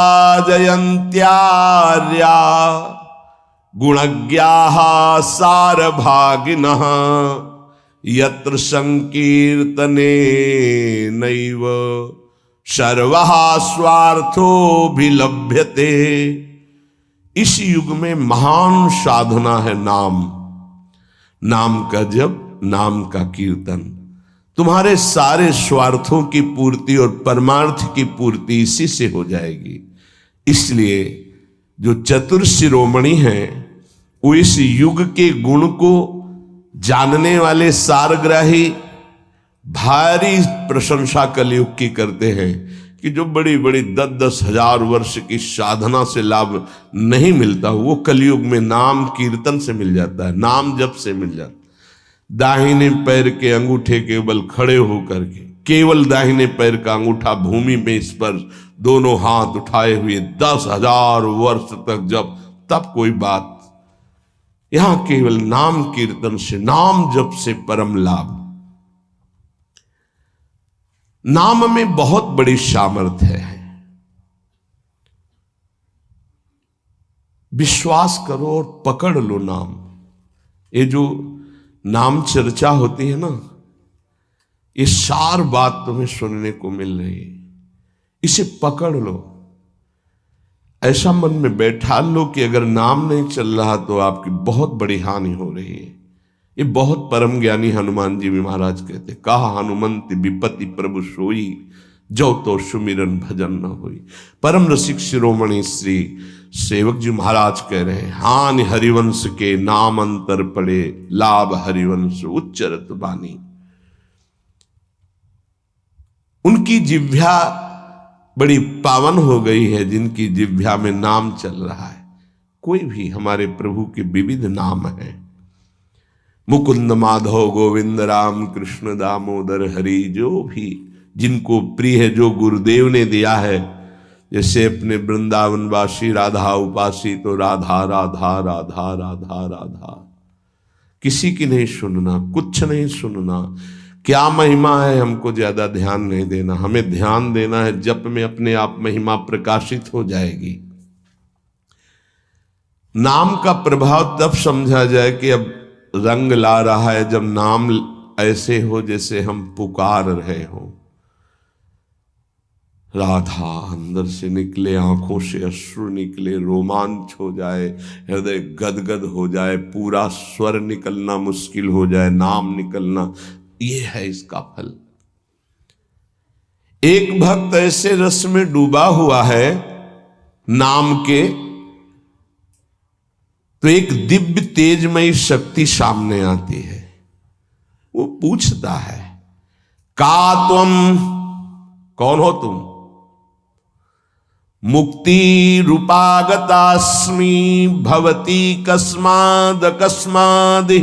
गुणज्ञाः सारभागिनः यत्र संकीर्तने नैव सर्वः स्वार्थोऽभिलभ्यते। इस युग में महान साधना है नाम, नाम का जप, नाम का कीर्तन। तुम्हारे सारे स्वार्थों की पूर्ति और परमार्थ की पूर्ति इसी से हो जाएगी। इसलिए जो चतुर शिरोमणि हैं वो इस युग के गुण को जानने वाले सारग्राही भारी प्रशंसा कलयुग की करते हैं कि जो बड़ी बड़ी 10-10 हजार वर्ष की साधना से लाभ नहीं मिलता, वो कलयुग में नाम कीर्तन से मिल जाता है, नाम जप से मिल जाता है। दाहिने पैर के अंगूठे के बल खड़े होकर के केवल दाहिने पैर का अंगूठा भूमि में स्पर्श, दोनों हाथ उठाए हुए 10,000 वर्ष तक जब, तब कोई बात। यहां केवल नाम कीर्तन से, नाम जप से परम लाभ। नाम में बहुत बड़ी सामर्थ्य है। विश्वास करो और पकड़ लो नाम। ये जो नाम चर्चा होती है ना, ये सार बात तुम्हें सुनने को मिल रही है, इसे पकड़ लो। ऐसा मन में बैठा लो कि अगर नाम नहीं चल रहा तो आपकी बहुत बड़ी हानि हो रही है। ये बहुत परम ज्ञानी हनुमान जी भी महाराज कहते, कहा हनुमंत विपत्ति प्रभु सोई, जो तो सुमिरन भजन न होई। परम रसिक शिरोमणि श्री सेवक जी महाराज कह रहे हैं, हानि हरिवंश के नाम अंतर पड़े, लाभ हरिवंश उच्चरत बानी। उनकी जिह्वा बड़ी पावन हो गई है, जिनकी जिह्वा में नाम चल रहा है। कोई भी, हमारे प्रभु के विविध नाम हैं, मुकुंद माधव गोविंद राम कृष्ण दामोदर हरि, जो भी जिनको प्रिय है, जो गुरुदेव ने दिया है। जैसे अपने वृंदावनवासी राधा उपासी, तो राधा राधा राधा राधा राधा, किसी की नहीं सुनना, कुछ नहीं सुनना। क्या महिमा है हमको ज्यादा ध्यान नहीं देना, हमें ध्यान देना है जप में, अपने आप महिमा प्रकाशित हो जाएगी। नाम का प्रभाव तब समझा जाए कि अब रंग ला रहा है, जब नाम ऐसे हो जैसे हम पुकार रहे हो। राधा अंदर से निकले, आंखों से अश्रु निकले, रोमांच हो जाए, हृदय गदगद हो जाए, पूरा स्वर निकलना मुश्किल हो जाए, नाम निकलना, ये है इसका फल। एक भक्त ऐसे रस में डूबा हुआ है नाम के, तो एक दिव्य तेजमयी शक्ति सामने आती है। वो पूछता है, का तुम, कौन हो तुम? मुक्ति रूपागतास्मि भवती कस्माद कस्मादि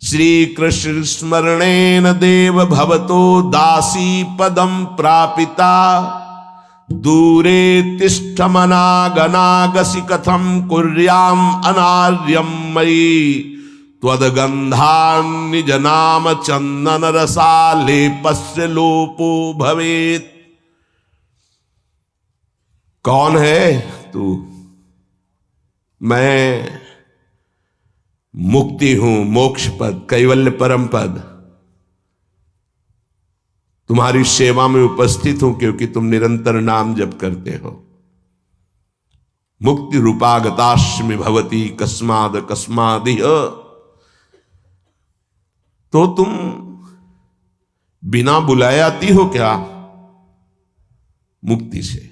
श्री कृष्ण स्मरणेन देव भवतो दासी पदम प्रापिता दूरे तिष्ठमनागनागसि कथम कुर्याम अनार्यम मयि त्वदगंधान् निज नाम चंदन रसालेपस्य लोपो भवेत्। कौन है तू? मैं मुक्ति हूं, मोक्ष पद, कैवल्य परम पद, तुम्हारी सेवा में उपस्थित हूं क्योंकि तुम निरंतर नाम जप करते हो। मुक्ति रूपागतास्मि भवती कस्माद कस्मादिह, तो तुम बिना बुलाए आती हो क्या मुक्ति से?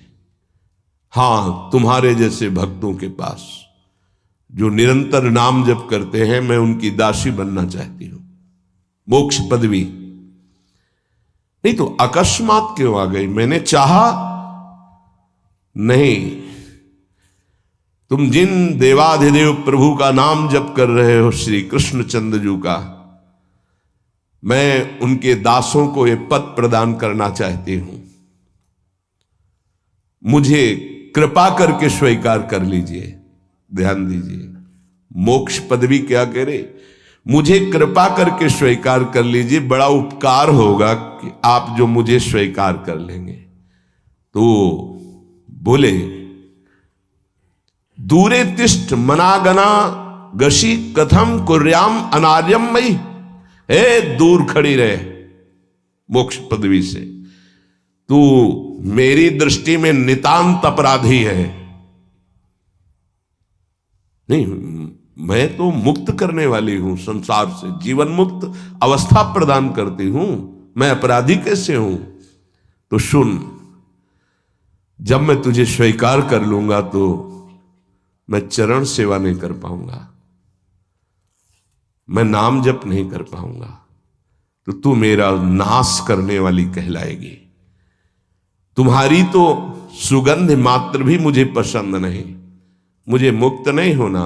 हां, तुम्हारे जैसे भक्तों के पास जो निरंतर नाम जप करते हैं, मैं उनकी दासी बनना चाहती हूं, मोक्ष पदवी। नहीं तो अकस्मात क्यों आ गई? मैंने चाहा नहीं। तुम जिन देवाधिदेव प्रभु का नाम जप कर रहे हो, श्री कृष्ण चंद्र जी का, मैं उनके दासों को यह पद प्रदान करना चाहती हूं। मुझे कृपा करके स्वीकार कर लीजिए। ध्यान दीजिए, मोक्ष पदवी क्या कह रहे? मुझे कृपा करके स्वीकार कर लीजिए, बड़ा उपकार होगा कि आप जो मुझे स्वीकार कर लेंगे। तो बोले, दूरे तिष्ठ मनागना गशी कथम कुर्याम अनार्यम मई, हे दूर खड़ी रहे मोक्ष पदवी से, तू मेरी दृष्टि में नितांत अपराधी है। नहीं, मैं तो मुक्त करने वाली हूं, संसार से जीवन मुक्त अवस्था प्रदान करती हूं, मैं अपराधी कैसे हूं? तो सुन, जब मैं तुझे स्वीकार कर लूंगा तो मैं चरण सेवा नहीं कर पाऊंगा, मैं नाम जप नहीं कर पाऊंगा, तो तू मेरा नाश करने वाली कहलाएगी। तुम्हारी तो सुगंध मात्र भी मुझे पसंद नहीं। मुझे मुक्त नहीं होना,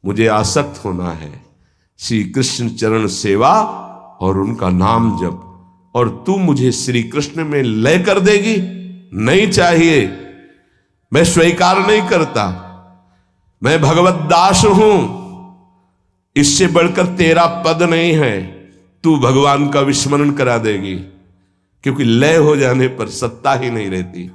मुझे आसक्त होना है श्री कृष्ण चरण सेवा और उनका नाम जप। और तू मुझे श्री कृष्ण में लय कर देगी? नहीं चाहिए, मैं स्वीकार नहीं करता। मैं भगवत दास हूं, इससे बढ़कर तेरा पद नहीं है। तू भगवान का विस्मरण करा देगी, क्योंकि लय हो जाने पर सत्ता ही नहीं रहती।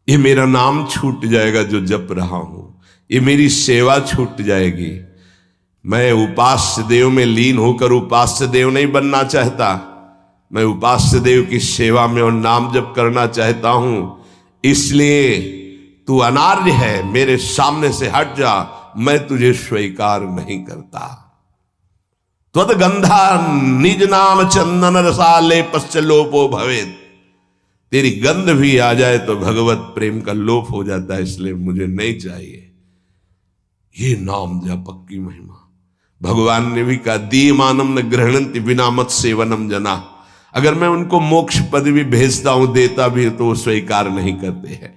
ये मेरा नाम छूट जाएगा जो जप रहा हूं, ये मेरी सेवा छूट जाएगी। मैं उपास्य देव में लीन होकर उपास्य देव नहीं बनना चाहता, मैं उपास्य देव की सेवा में और नाम जप करना चाहता हूं। इसलिए तू अनार्य है, मेरे सामने से हट जा, मैं तुझे स्वीकार नहीं करता। त्वदगंधा निज नाम चंदन रसाले पश्च लोपो भवेत्, तेरी गंध भी आ जाए तो भगवत प्रेम का लोप हो जाता है, इसलिए मुझे नहीं चाहिए। ये नाम जप की महिमा। भगवान ने भी कहा, दीयमानम न गृह्णन्ति बिना मत सेवनम जना। अगर मैं उनको मोक्ष पदवी भेजता हूं, देता भी तो वो स्वीकार नहीं करते हैं।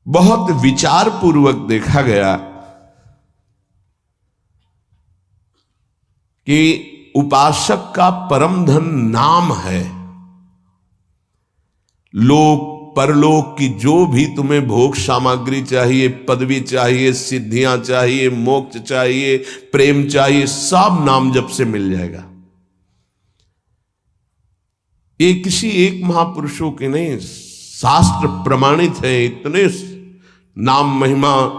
बहुत विचार पूर्वक देखा गया कि उपासक का परम धन नाम है। लोक परलोक की जो भी तुम्हें भोग सामग्री चाहिए, पदवी चाहिए, सिद्धियां चाहिए, मोक्ष चाहिए, प्रेम चाहिए, सब नाम जप से मिल जाएगा। ये किसी एक महापुरुषों के नहीं, शास्त्र प्रमाणित है। इतने नाम महिमा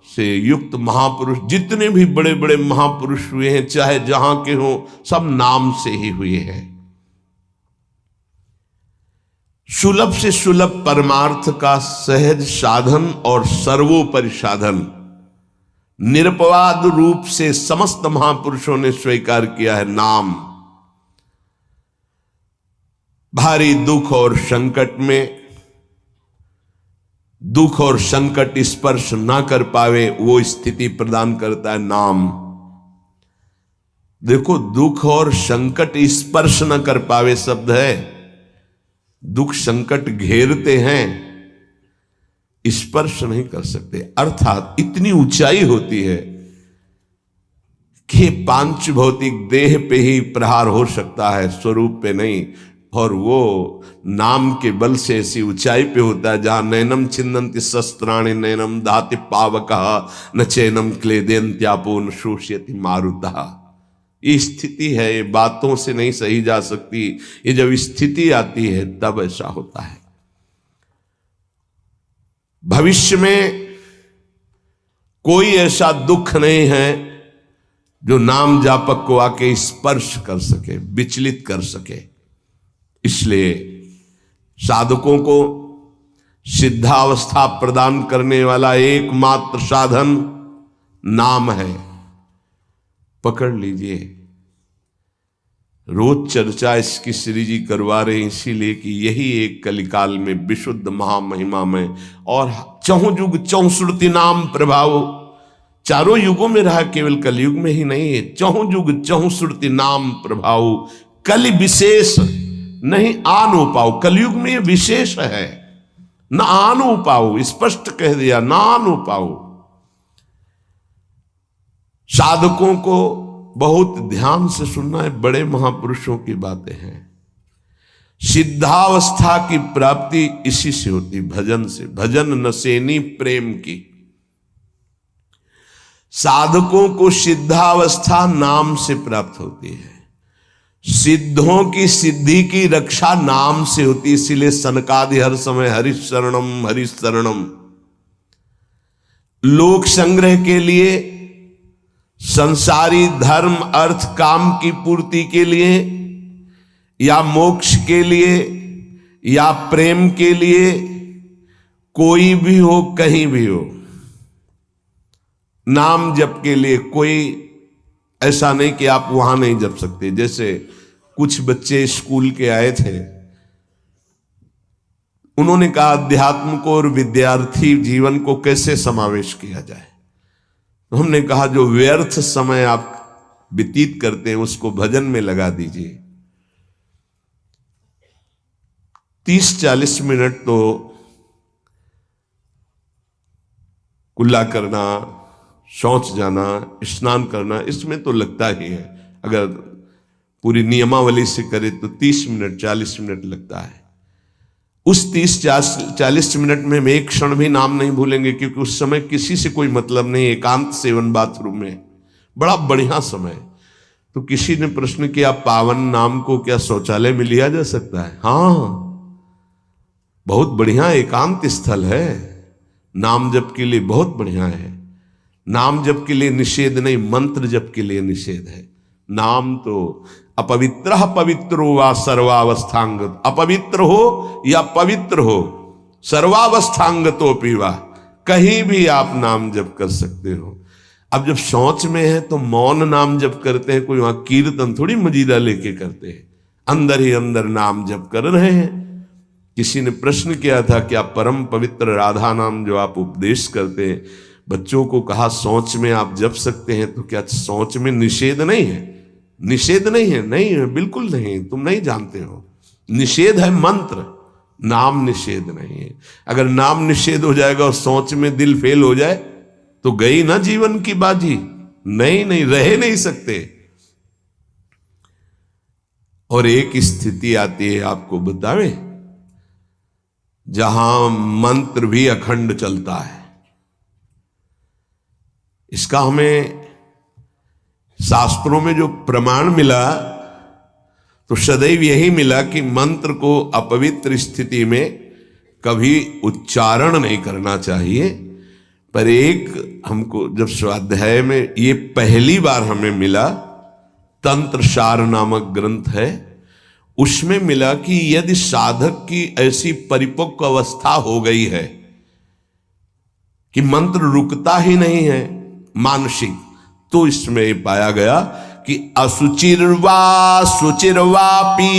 से युक्त महापुरुष, जितने भी बड़े बड़े महापुरुष हुए हैं, चाहे जहां के हों, सब नाम से ही हुए हैं। सुलभ से सुलभ परमार्थ का सहज साधन और सर्वोपरि साधन निरपवाद रूप से समस्त महापुरुषों ने स्वीकार किया है नाम। भारी दुख और संकट में दुख और संकट स्पर्श ना कर पावे वो स्थिति प्रदान करता है नाम। देखो, दुख और संकट स्पर्श न कर पावे शब्द है। दुख संकट घेरते हैं, स्पर्श नहीं कर सकते। अर्थात इतनी ऊंचाई होती है कि पांच भौतिक देह पे ही प्रहार हो सकता है, स्वरूप पे नहीं। और वो नाम के बल से ऐसी ऊंचाई पे होता है जहां नैनम छिन्दन्ति शस्त्राणि नैनम दाति पावकः न चैनम क्लेदेन्त्यापो न शोष्यति मारुतः। ये स्थिति है, ये बातों से नहीं सही जा सकती। ये जब स्थिति आती है तब ऐसा होता है। भविष्य में कोई ऐसा दुख नहीं है जो नाम जापक को आके स्पर्श कर सके, विचलित कर सके। इसलिए साधकों को सिद्धावस्था प्रदान करने वाला एकमात्र साधन नाम है। पकड़ लीजिए। रोज चर्चा इसकी श्री जी करवा रहे हैं इसीलिए कि यही एक कलिकाल में विशुद्ध महामहिमा में और चहुं युग चौसुरति नाम प्रभाव, चारों युगों में रहा, केवल कलयुग में ही नहीं है। चहुं युग चहुसुरति नाम प्रभाव, कलि विशेष नहीं आनो पाओ। कलयुग में ये विशेष है, न आनो पाओ, स्पष्ट कह दिया, ना आनो पाओ। साधकों को बहुत ध्यान से सुनना है, बड़े महापुरुषों की बातें हैं। सिद्धावस्था की प्राप्ति इसी से होती, भजन से। भजन नसेनी प्रेम की। साधकों को सिद्धावस्था नाम से प्राप्त होती है। सिद्धों की सिद्धि की रक्षा नाम से होती, इसीलिए सनकादि हर समय हरिशरणम हरिशरणम। लोक संग्रह के लिए, संसारी धर्म अर्थ काम की पूर्ति के लिए, या मोक्ष के लिए, या प्रेम के लिए, कोई भी हो, कहीं भी हो, नाम जप के लिए कोई ऐसा नहीं कि आप वहां नहीं जप सकते। जैसे कुछ बच्चे स्कूल के आए थे, उन्होंने कहा अध्यात्म को और विद्यार्थी जीवन को कैसे समावेश किया जाए। तो हमने कहा जो व्यर्थ समय आप व्यतीत करते हैं उसको भजन में लगा दीजिए। 30-40 मिनट तो कुल्ला करना, शौच जाना, स्नान करना, इसमें तो लगता ही है। अगर पूरी नियमावली से करे तो 30 मिनट 40 मिनट लगता है। उस 30-40 मिनट में हम एक क्षण भी नाम नहीं भूलेंगे, क्योंकि उस समय किसी से कोई मतलब नहीं, एकांत सेवन बाथरूम में, बड़ा बढ़िया समय। तो किसी ने प्रश्न किया पावन नाम को क्या शौचालय में लिया जा सकता है? हाँ, बहुत बढ़िया एकांत स्थल है, नाम जप के लिए बहुत बढ़िया है। नाम जप के लिए निषेध नहीं, मंत्र जप के लिए निषेध है। नाम तो अपवित्र पवित्रो वा सर्वावस्थांग, अपवित्र हो या पवित्र हो, सर्वावस्थांग तो पीवा, कहीं भी आप नाम जप कर सकते हो। अब जब शौच में है तो मौन नाम जप करते हैं, कोई वहां कीर्तन थोड़ी मजीरा लेके करते हैं, अंदर ही अंदर नाम जप कर रहे हैं। किसी ने प्रश्न किया था क्या परम पवित्र राधा नाम जो आप उपदेश करते हैं, बच्चों को कहा शौच में आप जप सकते हैं, तो क्या शौच में निषेध नहीं है? निषेध नहीं है, नहीं है, बिल्कुल नहीं, तुम नहीं जानते हो। निषेध है मंत्र, नाम निषेध नहीं है। अगर नाम निषेध हो जाएगा और शौच में दिल फेल हो जाए तो गई ना जीवन की बाजी, नहीं नहीं, रह नहीं सकते। और एक स्थिति आती है, आपको बतावे, जहां मंत्र भी अखंड चलता है। इसका हमें शास्त्रों में जो प्रमाण मिला तो सदैव यही मिला कि मंत्र को अपवित्र स्थिति में कभी उच्चारण नहीं करना चाहिए। पर एक हमको जब स्वाध्याय में ये पहली बार हमें मिला, तंत्र सार नामक ग्रंथ है, उसमें मिला कि यदि साधक की ऐसी परिपक्व अवस्था हो गई है कि मंत्र रुकता ही नहीं है मानसिक, तो इसमें पाया गया कि असुचिर्वा शुचिर्वापि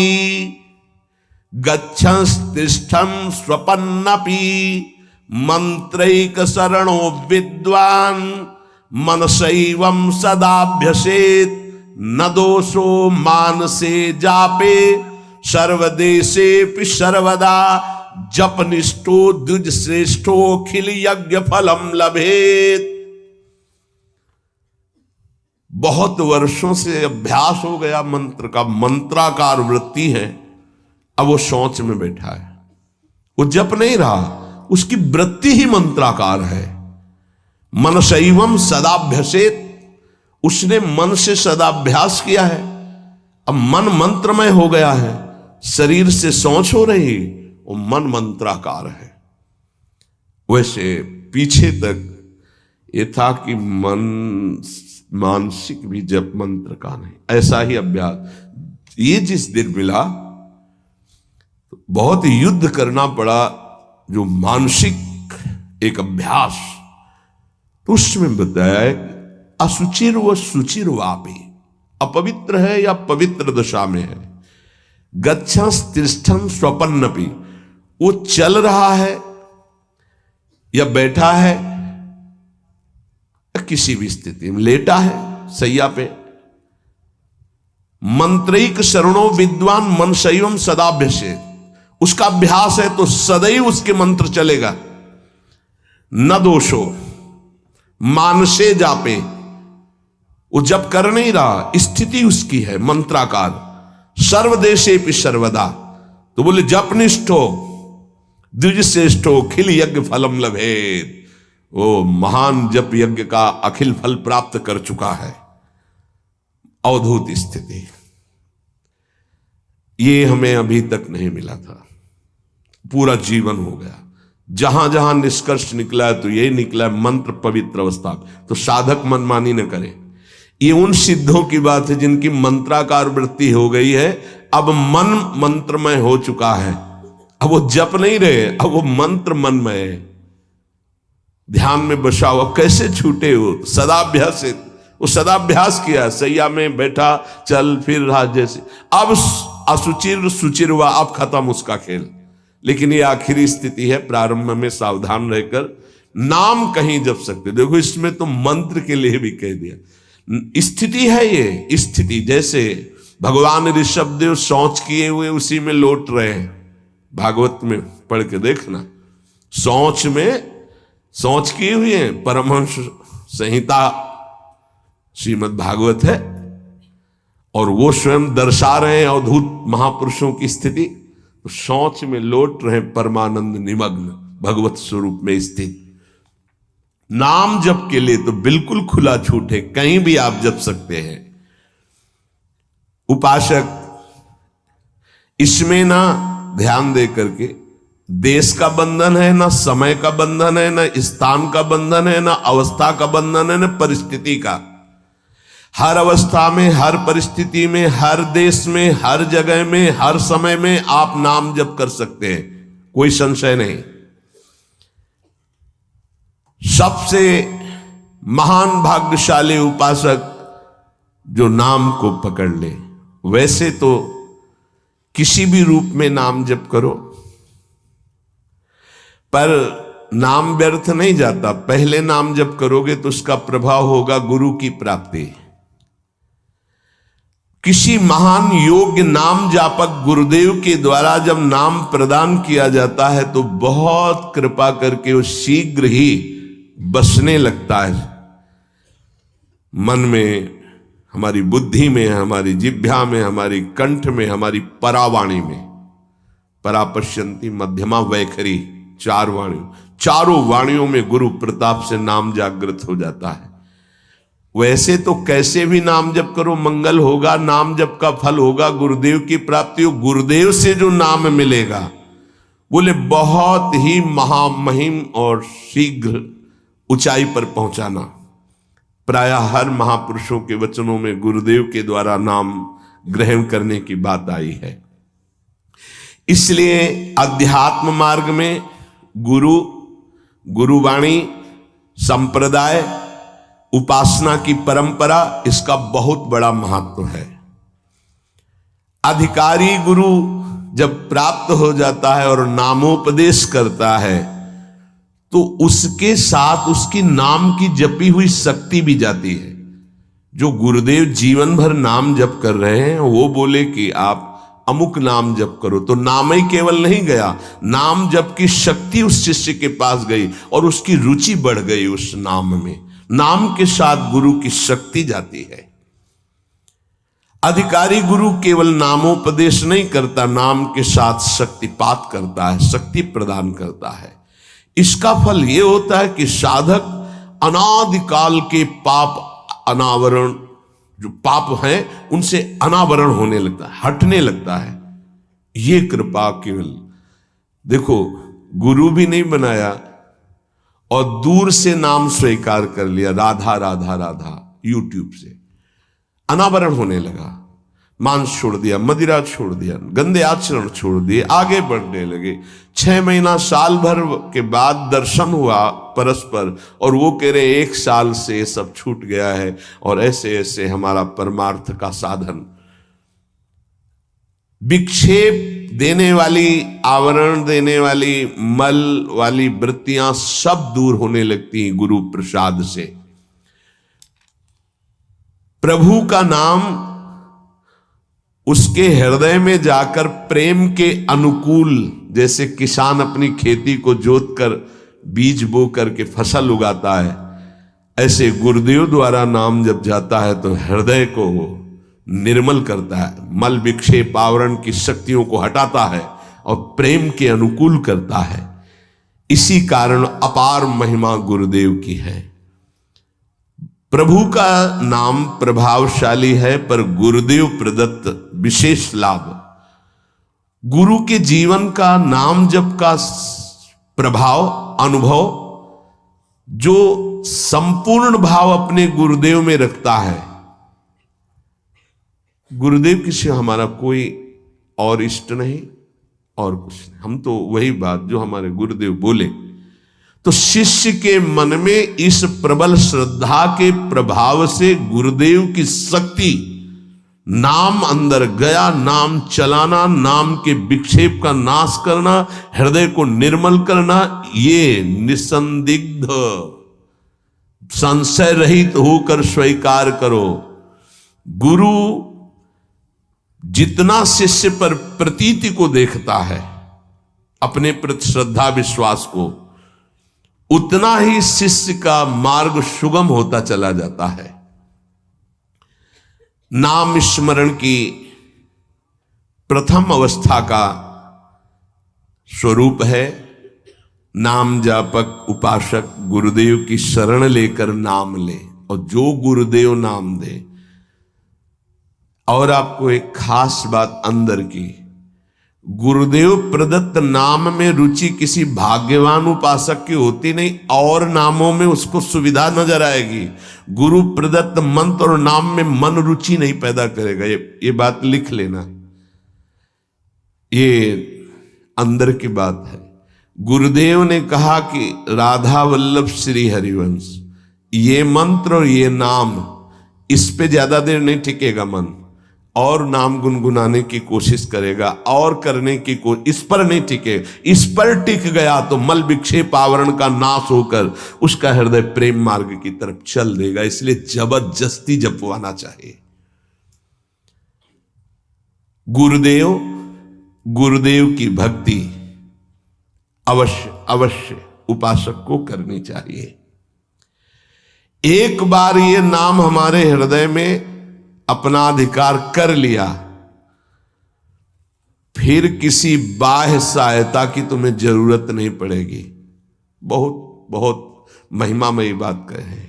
गच्छंस्तिष्ठं स्वपन्नपि मंत्रैक शरणो विद्वान मनसैवं सदाभ्यसेत न दोषो मानसे जापे सर्वदेशेपि सर्वदा जपनिष्ठो द्विज श्रेष्ठो खिल यज्ञ फलम लभेत। बहुत वर्षों से अभ्यास हो गया मंत्र का, मंत्राकार वृत्ति है, अब वो शौच में बैठा है, वो जप नहीं रहा, उसकी वृत्ति ही मंत्राकार है। मनसैवम सदाभ्यसेत, उसने मन से सदाभ्यास किया है, अब मन मंत्रमय हो गया है, शरीर से शौच हो रही, वो मन मंत्राकार है। वैसे पीछे तक ये था कि मन मानसिक भी जप मंत्र का नहीं, ऐसा ही अभ्यास। ये जिस दिन मिला तो बहुत युद्ध करना पड़ा, जो मानसिक एक अभ्यास, तो उसमें बताया असुचिर व सुचिर वापी, अपवित्र है या पवित्र दशा में है, गच्छंस तिष्ठं स्वपन्नपि, वो चल रहा है या बैठा है, किसी भी स्थिति में लेटा है सैया पे, मंत्रैक शरणों विद्वान मनसैवम सदाभ्यसेत, उसका अभ्यास है तो सदैव उसके मंत्र चलेगा। न दोषो मानसे जापे, वो जब कर नहीं रहा, स्थिति उसकी है मंत्राकार। सर्वदेशे भी सर्वदा, तो बोले जपनिष्ठो द्विज श्रेष्ठो खिल यज्ञ फलम लभेत, वो महान जप यज्ञ का अखिल फल प्राप्त कर चुका है। अवधूत स्थिति, ये हमें अभी तक नहीं मिला था, पूरा जीवन हो गया। जहां जहां निष्कर्ष निकला है तो यही निकला है, मंत्र पवित्र अवस्था। तो साधक मनमानी न करे। ये उन सिद्धों की बात है जिनकी मंत्राकार वृत्ति हो गई है, अब मन मंत्रमय हो चुका है, अब वो जप नहीं रहे, अब वो मंत्र मनमय है, ध्यान में बसा हुआ। कैसे छूटे हो? सदाभ्यास, वो सदाभ्यास किया, सैया में बैठा चल फिर रहा जैसे। अब असुचिर सुचिर हुआ, अब खत्म उसका खेल। लेकिन ये आखिरी स्थिति है, प्रारंभ में सावधान रहकर नाम कहीं जप सकते। देखो इसमें तो मंत्र के लिए भी कह दिया, स्थिति है ये स्थिति। जैसे भगवान ऋषभदेव शौच किए हुए उसी में लौट रहे हैं, भागवत में पढ़ के देखना, शौच में शौच किए हुए हैं। परमहंस संहिता श्रीमद् भागवत है, और वो स्वयं दर्शा रहे हैं अवधूत महापुरुषों की स्थिति। तो शौच में लौट रहे परमानंद निमग्न भगवत स्वरूप में स्थित। नाम जप के लिए तो बिल्कुल खुला छूट है, कहीं भी आप जप सकते हैं। उपासक इसमें ना ध्यान दे करके, देश का बंधन है, ना समय का बंधन है, ना स्थान का बंधन है, ना अवस्था का बंधन है, ना परिस्थिति का। हर अवस्था में, हर परिस्थिति में, हर देश में, हर जगह में, हर समय में आप नाम जप कर सकते हैं, कोई संशय नहीं। सबसे महान भाग्यशाली उपासक जो नाम को पकड़ ले। वैसे तो किसी भी रूप में नाम जप करो, पर नाम व्यर्थ नहीं जाता। पहले नाम जप करोगे तो उसका प्रभाव होगा गुरु की प्राप्ति। किसी महान योग्य नाम जापक गुरुदेव के द्वारा जब नाम प्रदान किया जाता है तो बहुत कृपा करके वो शीघ्र ही बसने लगता है मन में, हमारी बुद्धि में, हमारी जिह्वा में, हमारी कंठ में, हमारी परावाणी में। परापश्यंती मध्यमा वैखरी, चार वाणियों, चारों वाणियों में गुरु प्रताप से नाम जागृत हो जाता है। वैसे तो कैसे भी नाम जप करो मंगल होगा, नाम जप का फल होगा, गुरुदेव की प्राप्ति हो। गुरुदेव से जो नाम मिलेगा बोले बहुत ही महामहिम और शीघ्र ऊंचाई पर पहुंचाना। प्रायः हर महापुरुषों के वचनों में गुरुदेव के द्वारा नाम ग्रहण करने की बात आई है। इसलिए अध्यात्म मार्ग में गुरु, गुरुवाणी, संप्रदाय, उपासना की परंपरा, इसका बहुत बड़ा महत्व है। अधिकारी गुरु जब प्राप्त हो जाता है और नामोपदेश करता है तो उसके साथ उसकी नाम की जपी हुई शक्ति भी जाती है। जो गुरुदेव जीवन भर नाम जप कर रहे हैं वो बोले कि आप अमुक नाम जप करो, तो नाम ही केवल नहीं गया, नाम जप की शक्ति उस शिष्य के पास गई और उसकी रुचि बढ़ गई उस नाम में। नाम के साथ गुरु की शक्ति जाती है। अधिकारी गुरु केवल नामोपदेश नहीं करता, नाम के साथ शक्तिपात करता है, शक्ति प्रदान करता है। इसका फल यह होता है कि साधक अनादिकाल के पाप अनावरण, जो पाप हैं उनसे अनावरण होने लगता है, हटने लगता है। ये कृपा केवल देखो, गुरु भी नहीं बनाया और दूर से नाम स्वीकार कर लिया, राधा राधा राधा, यूट्यूब से अनावरण होने लगा। मांस छोड़ दिया, मदिरा छोड़ दिया, गंदे आचरण छोड़ दिए, आगे बढ़ने लगे। 6 महीना साल भर के बाद दर्शन हुआ परस्पर और वो कह रहे 1 साल से सब छूट गया है और ऐसे ऐसे हमारा परमार्थ का साधन। विक्षेप देने वाली, आवरण देने वाली, मल वाली वृत्तियां सब दूर होने लगती हैं गुरु प्रसाद से। प्रभु का नाम उसके हृदय में जाकर प्रेम के अनुकूल, जैसे किसान अपनी खेती को जोत कर बीज बो करके फसल उगाता है, ऐसे गुरुदेव द्वारा नाम जब जाता है तो हृदय को निर्मल करता है, मल विक्षेप आवरण की शक्तियों को हटाता है और प्रेम के अनुकूल करता है। इसी कारण अपार महिमा गुरुदेव की है। प्रभु का नाम प्रभावशाली है, पर गुरुदेव प्रदत्त विशेष लाभ। गुरु के जीवन का नाम जप का प्रभाव, अनुभव, जो संपूर्ण भाव अपने गुरुदेव में रखता है। गुरुदेव की सिवा हमारा कोई और इष्ट नहीं और कुछ नहीं, हम तो वही बात जो हमारे गुरुदेव बोले। तो शिष्य के मन में इस प्रबल श्रद्धा के प्रभाव से गुरुदेव की शक्ति, नाम अंदर गया, नाम चलाना, नाम के विक्षेप का नाश करना, हृदय को निर्मल करना, ये निसंदिग्ध संशय रहित होकर स्वीकार करो। गुरु जितना शिष्य पर प्रतीति को देखता है, अपने प्रति श्रद्धा विश्वास को, उतना ही शिष्य का मार्ग सुगम होता चला जाता है। नाम स्मरण की प्रथम अवस्था का स्वरूप है नाम जापक उपासक गुरुदेव की शरण लेकर नाम ले, और जो गुरुदेव नाम दे। और आपको एक खास बात अंदर की, गुरुदेव प्रदत्त नाम में रुचि किसी भाग्यवान उपासक की होती नहीं, और नामों में उसको सुविधा नजर आएगी। गुरु प्रदत्त मंत्र और नाम में मन रुचि नहीं पैदा करेगा। ये बात लिख लेना, ये अंदर की बात है। गुरुदेव ने कहा कि राधा वल्लभ श्री हरिवंश, ये मंत्र और ये नाम, इस पे ज्यादा देर नहीं टिकेगा मन, और नाम गुनगुनाने की कोशिश करेगा और करने की इस पर नहीं टिके। इस पर टिक गया तो मल विक्षेप आवरण का नाश होकर उसका हृदय प्रेम मार्ग की तरफ चल देगा। इसलिए जबरदस्ती जपवाना चाहिए। गुरुदेव की भक्ति अवश्य उपासक को करनी चाहिए। एक बार ये नाम हमारे हृदय में अपना अधिकार कर लिया, फिर किसी बाह्य सहायता की तुम्हें जरूरत नहीं पड़ेगी। बहुत बहुत महिमामयी बात कहे।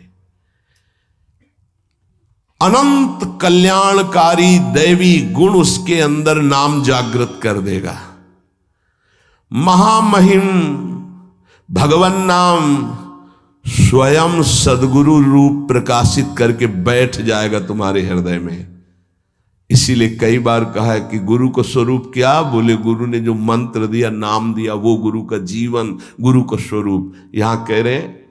अनंत कल्याणकारी दैवी गुण उसके अंदर नाम जागृत कर देगा। महामहिम भगवान नाम स्वयं सदगुरु रूप प्रकाशित करके बैठ जाएगा तुम्हारे हृदय में। इसीलिए कई बार कहा है कि गुरु को स्वरूप क्या, बोले गुरु ने जो मंत्र दिया, नाम दिया, वो गुरु का जीवन, गुरु का स्वरूप। यहां कह रहे हैं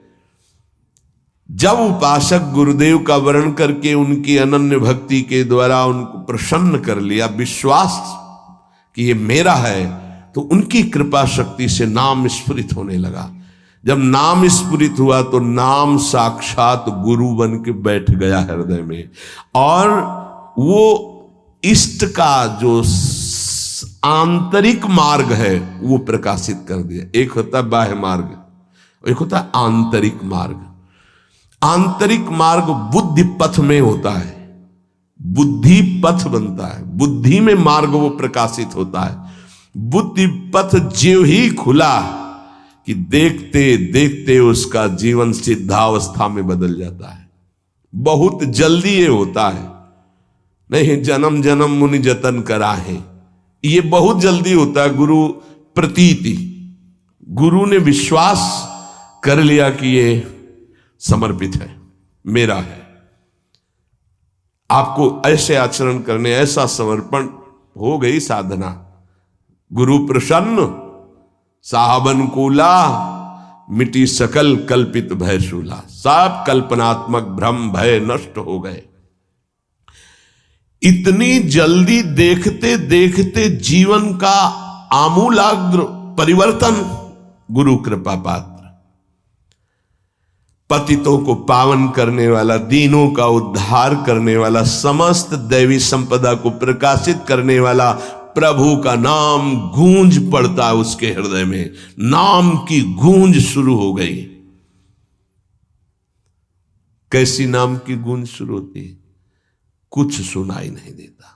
जब उपासक गुरुदेव का वर्ण करके उनकी अनन्य भक्ति के द्वारा उनको प्रसन्न कर लिया, विश्वास कि ये मेरा है, तो उनकी कृपा शक्ति से नाम स्फुरित होने लगा। जब नाम स्फुरित हुआ तो नाम साक्षात गुरु बन के बैठ गया हृदय में, और वो इष्ट का जो आंतरिक मार्ग है वो प्रकाशित कर दिया। एक होता है बाह्य मार्ग, एक होता है आंतरिक मार्ग। आंतरिक मार्ग बुद्धि पथ में होता है, बुद्धि पथ बनता है, बुद्धि में मार्ग वो प्रकाशित होता है। बुद्धि पथ ज्यों ही खुला कि देखते देखते उसका जीवन सिद्धावस्था में बदल जाता है। बहुत जल्दी ये होता है, नहीं जन्म जन्म मुनि जतन करा है, ये बहुत जल्दी होता है। गुरु प्रतीति, गुरु ने विश्वास कर लिया कि ये समर्पित है, मेरा है। आपको ऐसे आचरण करने, ऐसा समर्पण, हो गई साधना। गुरु प्रसन्न, साहबन कूला, मिटी सकल कल्पित भय शूला। सब कल्पनात्मक भ्रम भय नष्ट हो गए। इतनी जल्दी देखते देखते जीवन का आमूलाग्र परिवर्तन गुरु कृपा पात्र, पतितों को पावन करने वाला, दीनों का उद्धार करने वाला, समस्त दैवी संपदा को प्रकाशित करने वाला प्रभु का नाम गूंज पड़ता है उसके हृदय में। नाम की गूंज शुरू हो गई। कैसी नाम की गूंज शुरू होती है? कुछ सुनाई नहीं देता।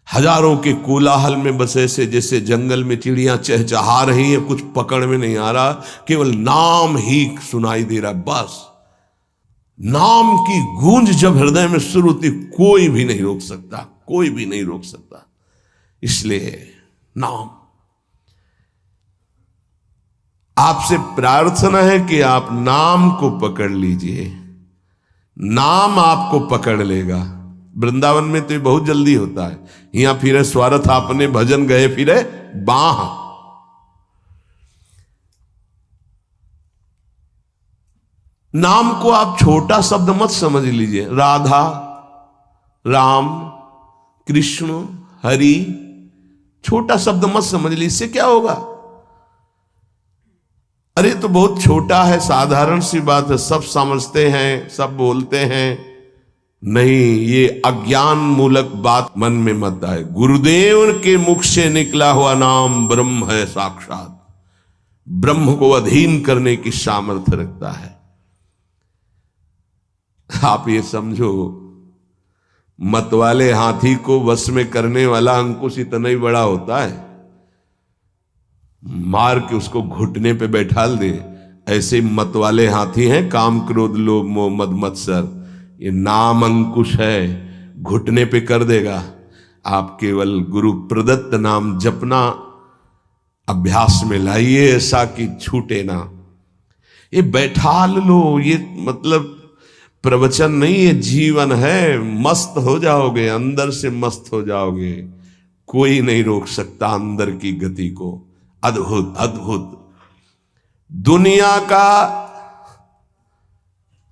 हजारों के कोलाहल में बस ऐसे जैसे जंगल में चिड़ियां चहचहा रही हैं, कुछ पकड़ में नहीं आ रहा, केवल नाम ही सुनाई दे रहा। बस नाम की गूंज जब हृदय में शुरू होती, कोई भी नहीं रोक सकता, कोई भी नहीं रोक सकता। इसलिए नाम, आपसे प्रार्थना है कि आप नाम को पकड़ लीजिए, नाम आपको पकड़ लेगा। वृंदावन में तो ये बहुत जल्दी होता है। यहां फिरे स्वार्थ आपने भजन गए फिरे बाह। नाम को आप छोटा शब्द मत समझ लीजिए। राधा, राम, कृष्ण, हरि, छोटा शब्द मत समझ लीजिए। इससे क्या होगा? अरे तो बहुत छोटा है, साधारण सी बात है, सब समझते हैं, सब बोलते हैं। नहीं, ये अज्ञान मूलक बात मन में मत आए। गुरुदेव के मुख से निकला हुआ नाम ब्रह्म है साक्षात। ब्रह्म को अधीन करने की सामर्थ्य रखता है। आप ये समझो, मतवाले हाथी को वश में करने वाला अंकुश इतना ही बड़ा होता है, मार के उसको घुटने पे बैठाल दे। ऐसे मतवाले हाथी हैं काम, क्रोध, लोभ, मोह, मद, मत्सर। ये नाम अंकुश है, घुटने पे कर देगा। आप केवल गुरु प्रदत्त नाम जपना अभ्यास में लाइए, ऐसा कि छूटे ना। ये बैठा लो, ये मतलब प्रवचन नहीं, ये जीवन है। मस्त हो जाओगे, अंदर से मस्त हो जाओगे। कोई नहीं रोक सकता अंदर की गति को। अद्भुत अद्भुत। दुनिया का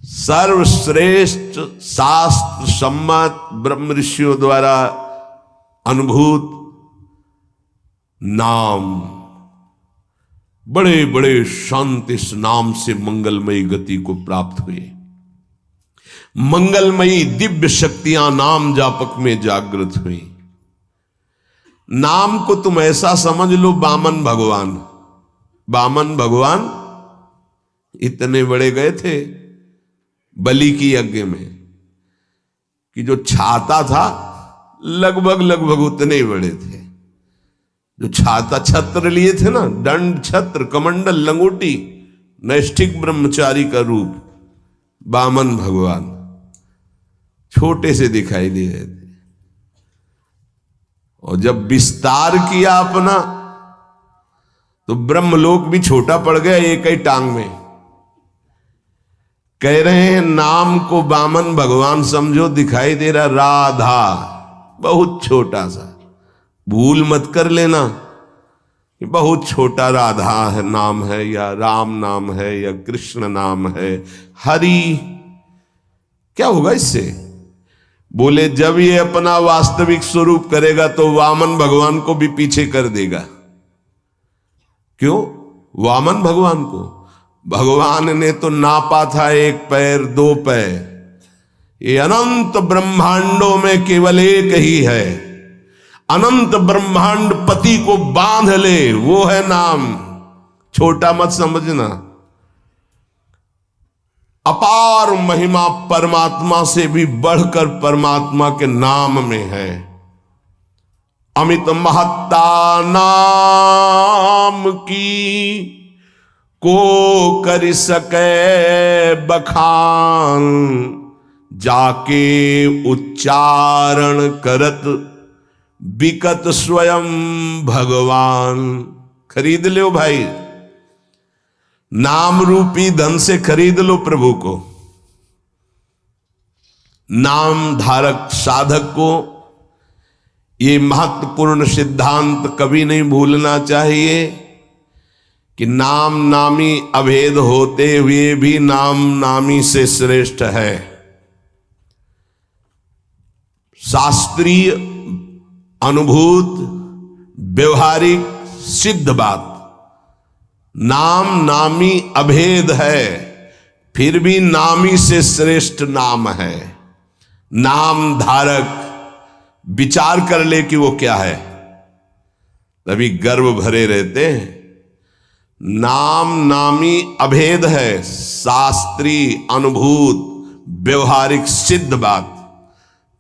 सर्वश्रेष्ठ शास्त्र सम्मत ब्रह्म ऋषियों द्वारा अनुभूत नाम, बड़े बड़े संत इस नाम से मंगलमयी गति को प्राप्त हुए। मंगलमयी दिव्य शक्तियां नाम जापक में जागृत हुई। नाम को तुम ऐसा समझ लो, वामन भगवान, वामन भगवान इतने बड़े गए थे बलि की यज्ञ में कि जो छाता था लगभग लगभग उतने ही बड़े थे। जो छाता, छत्र लिए थे ना, दंड, छत्र, कमंडल, लंगोटी, नैष्ठिक ब्रह्मचारी का रूप, वामन भगवान छोटे से दिखाई दे रहे थे। और जब विस्तार किया अपना तो ब्रह्मलोक भी छोटा पड़ गया एक ही टांग में। कह रहे हैं नाम को वामन भगवान समझो, दिखाई दे रहा राधा। बहुत छोटा सा, भूल मत कर लेना कि बहुत छोटा राधा है नाम है, या राम नाम है, या कृष्ण नाम है, हरि। क्या होगा इससे? बोले जब ये अपना वास्तविक स्वरूप करेगा तो वामन भगवान को भी पीछे कर देगा। क्यों? वामन भगवान को भगवान ने तो नापा था 1 पैर 2 पैर, ये अनंत ब्रह्मांडों में केवल एक ही है। अनंत ब्रह्मांड पति को बांध ले, वो है नाम। छोटा मत समझना। अपार महिमा परमात्मा से भी बढ़कर परमात्मा के नाम में है। अमित महत्ता नाम की को कर सके बखान, जाके उच्चारण करत बिकत स्वयं भगवान। खरीद लो भाई, नाम रूपी धन से खरीद लो प्रभु को। नाम धारक साधक को ये महत्वपूर्ण सिद्धांत कभी नहीं भूलना चाहिए कि नाम नामी अभेद होते हुए भी नाम नामी से श्रेष्ठ है। शास्त्रीय अनुभूत व्यवहारिक सिद्ध बात, नाम नामी अभेद है, फिर भी नामी से श्रेष्ठ नाम है। नाम धारक विचार कर ले कि वो क्या है, तभी गर्व भरे रहते हैं। नाम नामी अभेद है, शास्त्रीय अनुभूत व्यवहारिक सिद्ध बात,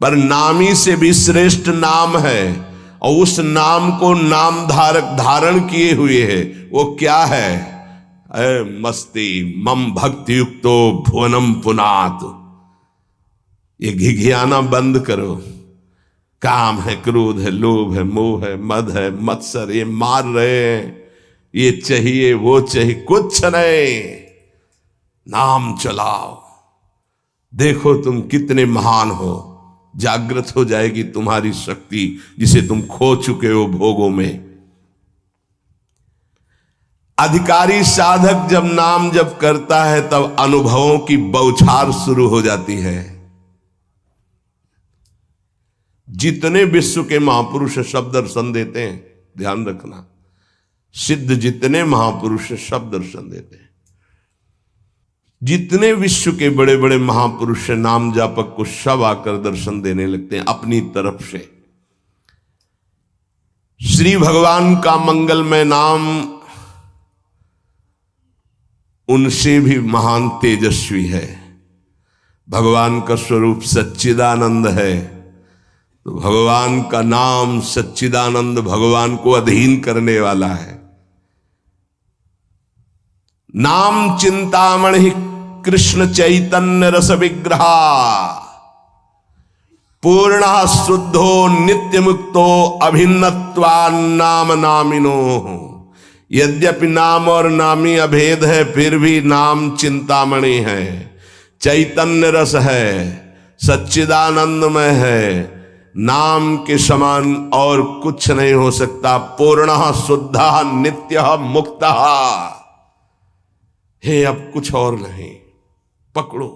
पर नामी से भी श्रेष्ठ नाम है। और उस नाम को नाम धारक धारण किए हुए है, वो क्या है? मस्ती मम भक्ति युक्तो भुवनम पुनात। ये घिघियाना बंद करो। काम है, क्रोध है, लोभ है, मोह है, मद है, मत्सर, ये मार रहे हैं, ये चाहिए वो चाहिए, कुछ नहीं। नाम चलाओ, देखो तुम कितने महान हो। जागृत हो जाएगी तुम्हारी शक्ति जिसे तुम खो चुके हो भोगों में। अधिकारी साधक जब नाम जप करता है तब अनुभवों की बौछार शुरू हो जाती है। जितने विश्व के महापुरुष सब दर्शन देते हैं, ध्यान रखना, सिद्ध जितने महापुरुष सब दर्शन देते हैं। जितने विश्व के बड़े बड़े महापुरुष नाम जापक को सब आकर दर्शन देने लगते हैं अपनी तरफ से। श्री भगवान का मंगलमय नाम उनसे भी महान तेजस्वी है। भगवान का स्वरूप सच्चिदानंद है, तो भगवान का नाम सच्चिदानंद भगवान को अधीन करने वाला है। नाम चिंतामणि कृष्ण चैतन्य रस विग्रहा, पूर्ण शुद्धो नित्य मुक्तो अभिन्नत्वा नाम नामिनो। यद्यपि नाम और नामी अभेद है, फिर भी नाम चिंतामणि है, चैतन्य रस है, सच्चिदानंदमय है। नाम के समान और कुछ नहीं हो सकता। पूर्ण शुद्ध नित्य मुक्त है, अब कुछ और नहीं। पकड़ो,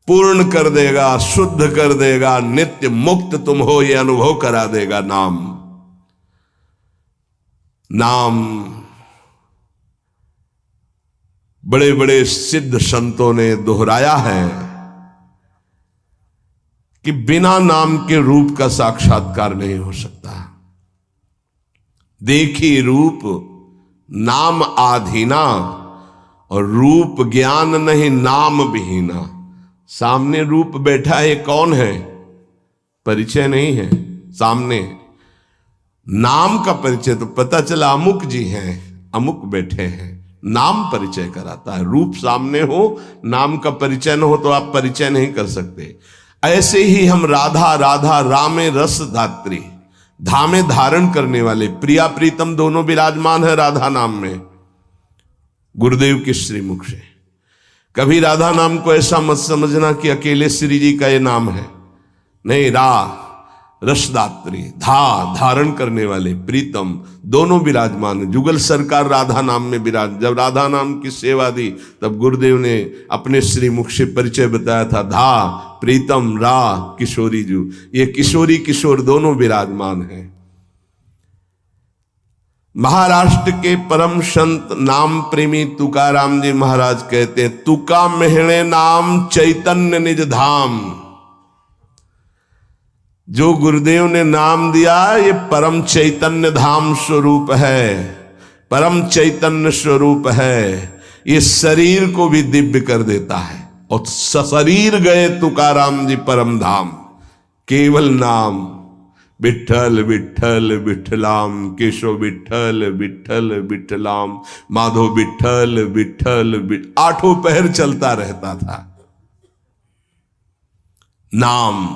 पूर्ण कर देगा, शुद्ध कर देगा, नित्य मुक्त तुम हो ये अनुभव करा देगा नाम। नाम बड़े बड़े सिद्ध संतों ने दोहराया है कि बिना नाम के रूप का साक्षात्कार नहीं हो सकता। देखी रूप नाम आधीना, और रूप ज्ञान नहीं नाम विहीना। सामने रूप बैठा है, कौन है? परिचय नहीं है सामने। नाम का परिचय तो पता चला अमुक जी हैं, अमुक बैठे हैं। नाम परिचय कराता है। रूप सामने हो, नाम का परिचय न हो तो आप परिचय नहीं कर सकते। ऐसे ही हम राधा राधा रामे रस धात्री, धामे धारण करने वाले, प्रिया प्रीतम दोनों विराजमान है राधा नाम में, गुरुदेव के श्रीमुख से। कभी राधा नाम को ऐसा मत समझना कि अकेले श्री जी का ये नाम है। नहीं, रसदात्री, धारण करने वाले, प्रीतम, दोनों विराजमान। जुगल सरकार राधा नाम में विराज, जब राधा नाम की सेवा दी तब गुरुदेव ने अपने श्रीमुख से परिचय बताया था, प्रीतम, किशोरी जू, ये किशोरी किशोर दोनों विराजमान हैं। महाराष्ट्र के परम संत नाम प्रेमी तुकाराम जी महाराज कहते हैं, तुका मेहणे नाम चैतन्य निज धाम। जो गुरुदेव ने नाम दिया ये परम चैतन्य धाम स्वरूप है, परम चैतन्य स्वरूप है। ये शरीर को भी दिव्य कर देता है। और सशरीर गए तुकाराम जी परम धाम, केवल नाम विठ्ठल विठ्ठल विठ्ठलाम, केशव विठ्ठल विठ्ठल विठ्ठलाम, माधव विठ्ठल विठ्ठल, आठों पहर चलता रहता था। नाम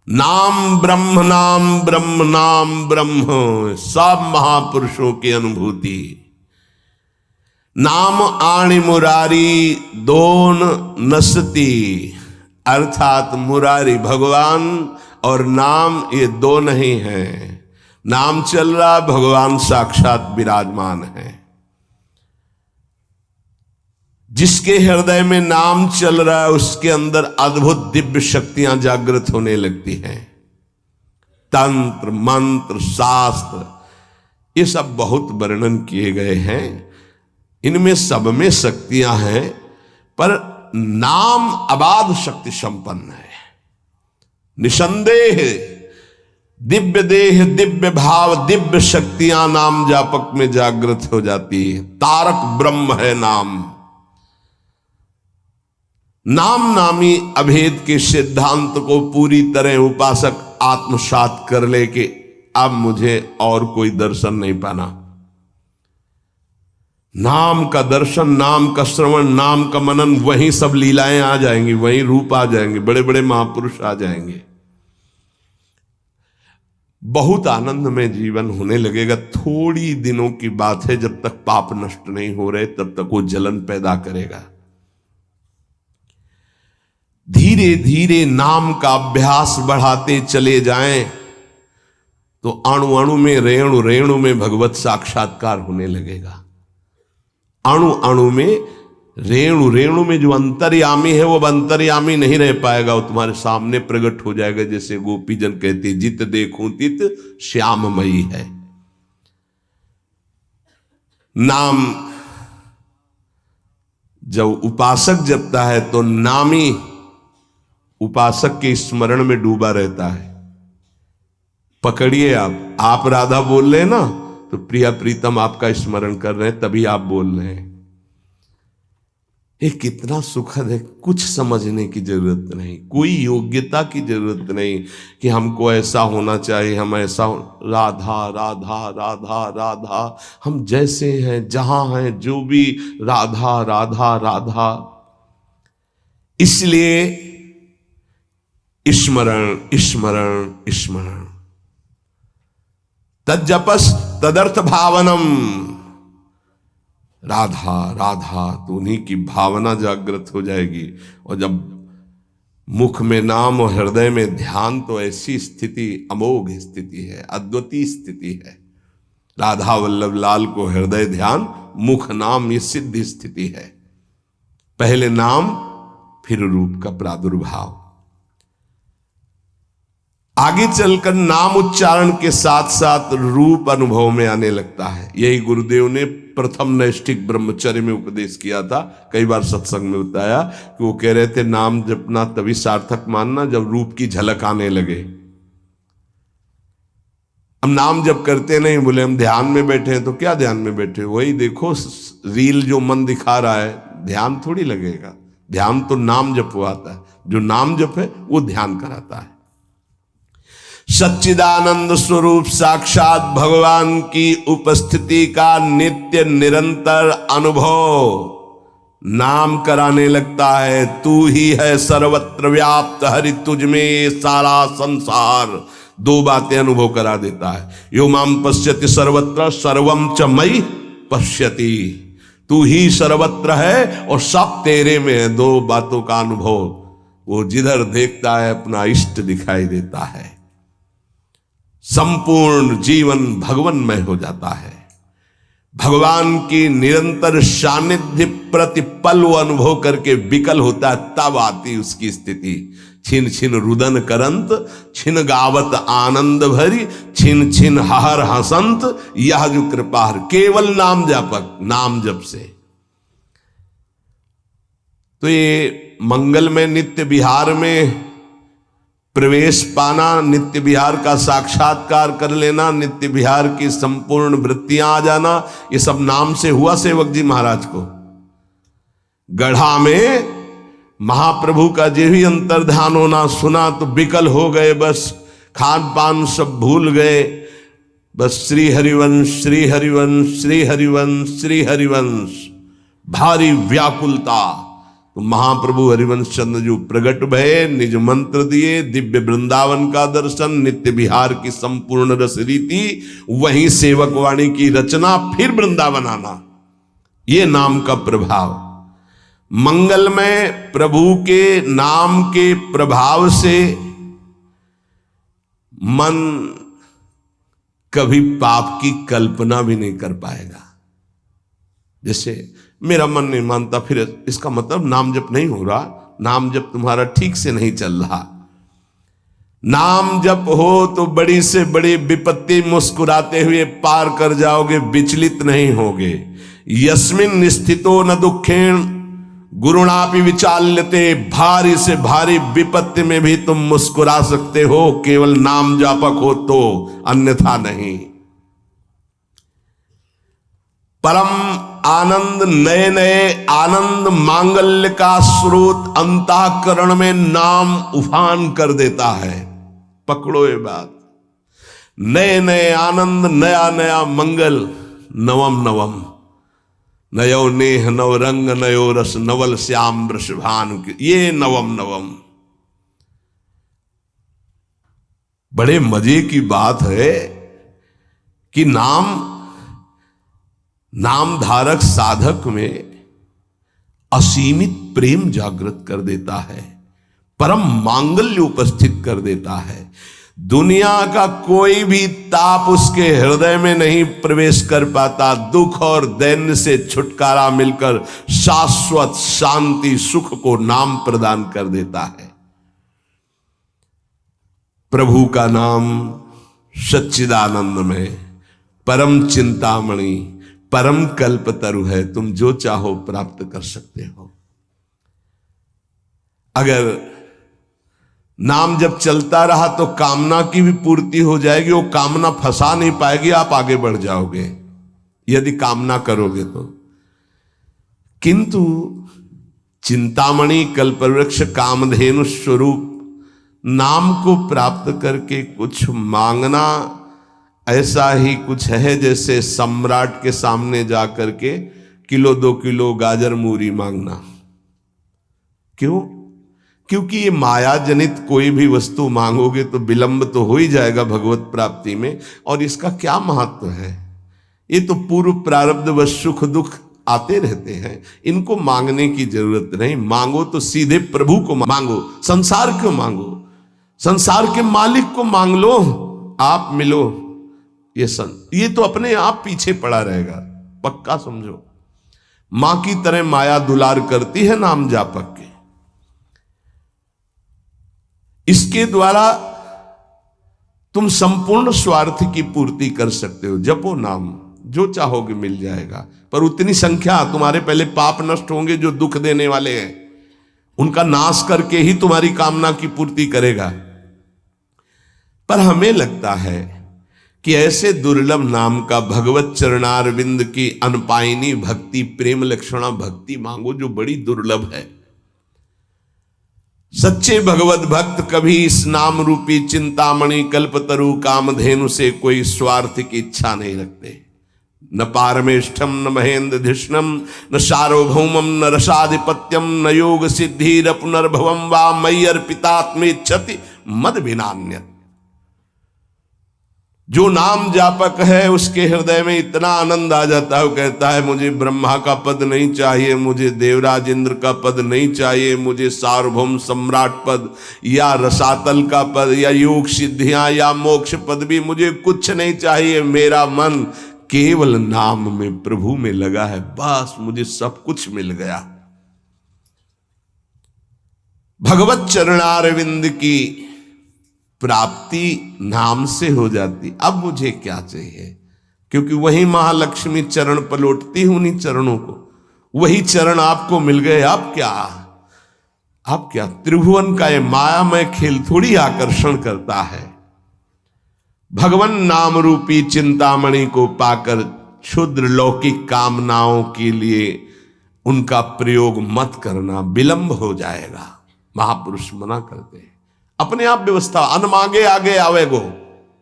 नाम ब्रह्म, नाम ब्रह्म, नाम ब्रह्म, सब महापुरुषों की अनुभूति। नाम आणि मुरारी दोन नसती, अर्थात मुरारी भगवान और नाम ये दो नहीं है। नाम चल रहा, भगवान साक्षात विराजमान है। जिसके हृदय में नाम चल रहा है उसके अंदर अद्भुत दिव्य शक्तियां जागृत होने लगती हैं। तंत्र, मंत्र, शास्त्र, ये सब बहुत वर्णन किए गए हैं। इनमें सब में शक्तियां हैं, पर नाम अबाध शक्ति संपन्न है। निसंदेह दिव्य देह, दिव्य भाव, दिव्य शक्तियां नाम जापक में जागृत हो जाती है। तारक ब्रह्म है नाम। नाम नामी अभेद के सिद्धांत को पूरी तरह उपासक आत्मसात कर ले कि अब मुझे और कोई दर्शन नहीं पाना। नाम का दर्शन, नाम का श्रवण, नाम का मनन, वहीं सब लीलाएं आ जाएंगी, वहीं रूप आ जाएंगे, बड़े बड़े महापुरुष आ जाएंगे। बहुत आनंद में जीवन होने लगेगा। थोड़ी दिनों की बात है, जब तक पाप नष्ट नहीं हो रहे तब तक वो जलन पैदा करेगा। धीरे धीरे नाम का अभ्यास बढ़ाते चले जाएं तो अणु अणु में, रेणु रेणु में भगवत साक्षात्कार होने लगेगा। अणु अणु में, रेणु रेणु में जो अंतर्यामी है वो अंतर्यामी नहीं रह पाएगा, वो तुम्हारे सामने प्रकट हो जाएगा। जैसे गोपीजन कहते, जित देखूं तित श्याममयी है। नाम जब उपासक जपता है तो नामी उपासक के स्मरण में डूबा रहता है। पकड़िए, आप राधा बोल रहे हैं ना, तो प्रिया प्रीतम आपका स्मरण कर रहे हैं, तभी आप बोल रहे हैं। ये कितना सुखद है। कुछ समझने की जरूरत नहीं, कोई योग्यता की जरूरत नहीं कि हमको ऐसा होना चाहिए, हम ऐसा राधा राधा राधा राधा, हम जैसे हैं, जहां हैं, जो भी राधा राधा राधा। इसलिए स्मरण स्मरण स्मरण, तज्जपस तदर्थ भावनम। राधा राधा, तो उन्हीं की भावना जागृत हो जाएगी। और जब मुख में नाम और हृदय में ध्यान, तो ऐसी स्थिति अमोघ स्थिति है, अद्वितीय स्थिति है। राधा वल्लभ लाल को हृदय ध्यान, मुख नाम, ये सिद्ध स्थिति है। पहले नाम, फिर रूप का प्रादुर्भाव। आगे चलकर नाम उच्चारण के साथ साथ रूप अनुभव में आने लगता है। यही गुरुदेव ने प्रथम नैष्ठिक ब्रह्मचर्य में उपदेश किया था। कई बार सत्संग में बताया कि वो कह रहे थे, नाम जपना तभी सार्थक मानना जब रूप की झलक आने लगे। हम नाम जप करते नहीं, बोले हम ध्यान में बैठे हैं, तो क्या ध्यान में बैठे? वही देखो रील जो मन दिखा रहा है, ध्यान थोड़ी लगेगा। ध्यान तो नाम जपवाता है, जो नाम जप है वो ध्यान कराता है। सच्चिदानंद स्वरूप साक्षात भगवान की उपस्थिति का नित्य निरंतर अनुभव नाम कराने लगता है। तू ही है सर्वत्र व्याप्त, हरि तुझ में सारा संसार। दो बातें अनुभव करा देता है। यो माम पश्यति सर्वत्र सर्वम च मयि पश्यति। तू ही सर्वत्र है और सब तेरे में है। दो बातों का अनुभव। वो जिधर देखता है अपना इष्ट दिखाई देता है। संपूर्ण जीवन भगवन्मय हो जाता है। भगवान की निरंतर सानिध्य प्रतिपल वो अनुभव करके विकल होता है, तब आती उसकी स्थिति। छिन छिन रुदन करंत, छिन गावत आनंद भरी, छिन छिन हर हसंत, यह जो कृपाहर। केवल नाम जापक, नाम जप से। तो ये मंगल में नित्य विहार में प्रवेश पाना, नित्य विहार का साक्षात्कार कर लेना, नित्य विहार की संपूर्ण वृत्तियां आ जाना, ये सब नाम से हुआ सेवक जी महाराज को। गढ़ा में महाप्रभु का जो भी अंतर्ध्यान होना सुना तो विकल हो गए, बस खान पान सब भूल गए। बस श्री हरिवंश, श्री हरिवंश, श्री हरिवंश, श्री हरिवंश, भारी व्याकुलता। तो महाप्रभु हरिवंश चंद्र जो प्रगट भये, निज मंत्र दिए, दिव्य वृंदावन का दर्शन, नित्य विहार की संपूर्ण रस रीति, वहीं सेवक वाणी की रचना, फिर वृंदावन आना, ये नाम का प्रभाव। मंगल में प्रभु के नाम के प्रभाव से मन कभी पाप की कल्पना भी नहीं कर पाएगा। जैसे मेरा मन नहीं मानता, फिर इसका मतलब नाम जप नहीं हो रहा, नाम जप तुम्हारा ठीक से नहीं चल रहा। नाम जप हो तो बड़ी से बड़ी विपत्ति मुस्कुराते हुए पार कर जाओगे, विचलित नहीं होगे। यस्मिन स्थितो न दुखेण गुरुणापि विचाल्यते, भारी से भारी विपत्ति में भी तुम मुस्कुरा सकते हो, केवल नाम जापक हो तो, अन्यथा नहीं। परम आनंद, नए नए आनंद मांगल्य का स्रोत अंतःकरण में नाम उफान कर देता है। पकड़ो ये बात, नए नए आनंद, नया नया मंगल, नवम नवम, नयो नेह नव रंग, नयो रस, नवल श्याम वृषभानु, ये नवम नवम। बड़े मजे की बात है कि नाम धारक साधक में असीमित प्रेम जागृत कर देता है, परम मांगल्य उपस्थित कर देता है। दुनिया का कोई भी ताप उसके हृदय में नहीं प्रवेश कर पाता। दुख और दैन्य से छुटकारा मिलकर शाश्वत शांति सुख को नाम प्रदान कर देता है। प्रभु का नाम सच्चिदानंद में परम चिंतामणि, परम कल्पतरु है। तुम जो चाहो प्राप्त कर सकते हो। अगर नाम जब चलता रहा तो कामना की भी पूर्ति हो जाएगी, वो कामना फंसा नहीं पाएगी, आप आगे बढ़ जाओगे यदि कामना करोगे तो। किंतु चिंतामणि, कल्पवृक्ष, कामधेनु स्वरूप नाम को प्राप्त करके कुछ मांगना ऐसा ही कुछ है जैसे सम्राट के सामने जाकर के किलो 2 किलो गाजर मूरी मांगना। क्यों? क्योंकि ये माया जनित कोई भी वस्तु मांगोगे तो विलंब तो हो ही जाएगा भगवत प्राप्ति में। और इसका क्या महत्व है? ये तो पूर्व प्रारब्ध व सुख दुख आते रहते हैं, इनको मांगने की जरूरत नहीं। मांगो तो सीधे प्रभु को मांगो, संसार क्यों मांगो? संसार के मालिक को मांग लो, आप मिलो। ये तो अपने आप पीछे पड़ा रहेगा, पक्का समझो। मां की तरह माया दुलार करती है नाम जापक के। इसके द्वारा तुम संपूर्ण स्वार्थ की पूर्ति कर सकते हो। जपो नाम, जो चाहोगे मिल जाएगा, पर उतनी संख्या तुम्हारे पहले पाप नष्ट होंगे जो दुख देने वाले हैं, उनका नाश करके ही तुम्हारी कामना की पूर्ति करेगा। पर हमें लगता है कि ऐसे दुर्लभ नाम का भगवत चरणारविंद की अनपायनी भक्ति, प्रेम लक्षणा भक्ति मांगो जो बड़ी दुर्लभ है। सच्चे भगवत भक्त कभी इस नाम रूपी चिंतामणि, कल्पतरु, कामधेनु से कोई स्वार्थ की इच्छा नहीं रखते। न पारमेष्ठम, न महेंद्र धिष्णम, न सार्वभौमम, न रसाधिपत्यम, न योग सिद्धि पुनर्भवम वा मय्यर पितात्मेच्छति मद विनान्यत। जो नाम जापक है उसके हृदय में इतना आनंद आ जाता है, वो कहता है मुझे ब्रह्मा का पद नहीं चाहिए, मुझे देवराज इंद्र का पद नहीं चाहिए, मुझे सार्वभौम सम्राट पद या रसातल का पद या योग सिद्धियां या मोक्ष पद भी मुझे कुछ नहीं चाहिए। मेरा मन केवल नाम में, प्रभु में लगा है, बस मुझे सब कुछ मिल गया। भगवत चरणारविंद की प्राप्ति नाम से हो जाती। अब मुझे क्या चाहिए, क्योंकि वही महालक्ष्मी चरण पलटती हूं उन्हीं चरणों को, वही चरण आपको मिल गए। अब क्या त्रिभुवन का ये मायामय खेल थोड़ी आकर्षण करता है। भगवान नाम रूपी चिंतामणि को पाकर क्षुद्र लौकिक कामनाओं के लिए उनका प्रयोग मत करना, विलंब हो जाएगा। महापुरुष मना करते हैं। अपने आप व्यवस्था, अन मांगे आगे आवेगो,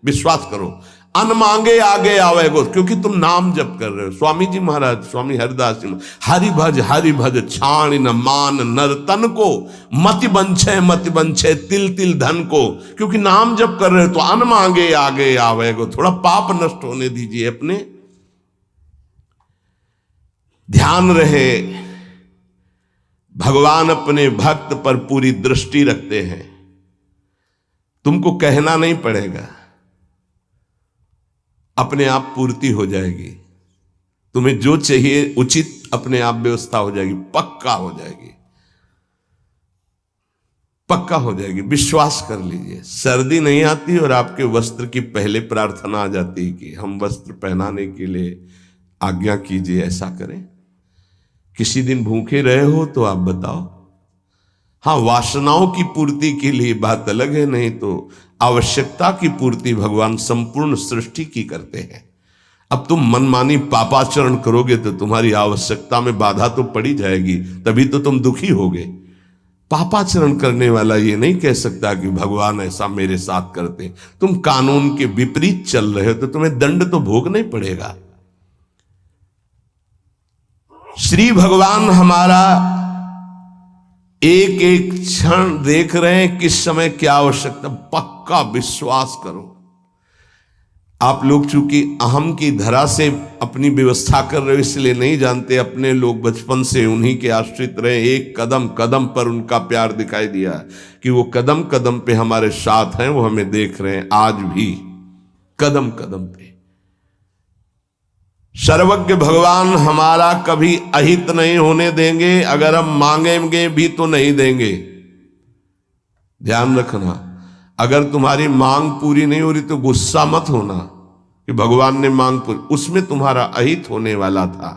विश्वास करो, अन मांगे आगे आवेगो, क्योंकि तुम नाम जप कर रहे हो। स्वामी जी महाराज, स्वामी हरिदास जी, हरि भज छाण न मान नर तन को, मति बंछे तिल तिल धन को, क्योंकि नाम जप कर रहे हो तो अन मांगे आगे आवेगो। थोड़ा पाप नष्ट होने दीजिए अपने, ध्यान रहे भगवान अपने भक्त पर पूरी दृष्टि रखते हैं। तुमको कहना नहीं पड़ेगा, अपने आप पूर्ति हो जाएगी। तुम्हें जो चाहिए उचित अपने आप व्यवस्था हो जाएगी, पक्का हो जाएगी, पक्का हो जाएगी। विश्वास कर लीजिए। सर्दी नहीं आती और आपके वस्त्र की पहले प्रार्थना आ जाती है कि हम वस्त्र पहनाने के लिए आज्ञा कीजिए, ऐसा करें। किसी दिन भूखे रहे हो तो आप बताओ। हाँ, वासनाओं की पूर्ति के लिए बात अलग है, नहीं तो आवश्यकता की पूर्ति भगवान संपूर्ण सृष्टि की करते हैं। अब तुम मनमानी पापाचरण करोगे तो तुम्हारी आवश्यकता में बाधा तो पड़ी जाएगी, तभी तो तुम दुखी होगे। पापाचरण करने वाला ये नहीं कह सकता कि भगवान ऐसा मेरे साथ करते। तुम कानून के विपरीत चल रहे हो तो तुम्हें दंड तो भोगना ही पड़ेगा। श्री भगवान हमारा एक एक क्षण देख रहे हैं, किस समय क्या आवश्यकता। पक्का विश्वास करो। आप लोग चूंकि अहम की धरा से अपनी व्यवस्था कर रहे हो इसलिए नहीं जानते, अपने लोग बचपन से उन्हीं के आश्रित रहे। एक कदम कदम पर उनका प्यार दिखाई दिया कि वो कदम कदम पे हमारे साथ हैं, वो हमें देख रहे हैं आज भी कदम कदम पे। सर्वज्ञ भगवान हमारा कभी अहित नहीं होने देंगे, अगर हम मांगेंगे भी तो नहीं देंगे। ध्यान रखना, अगर तुम्हारी मांग पूरी नहीं हो रही तो गुस्सा मत होना कि भगवान ने मांग पूरी, उसमें तुम्हारा अहित होने वाला था।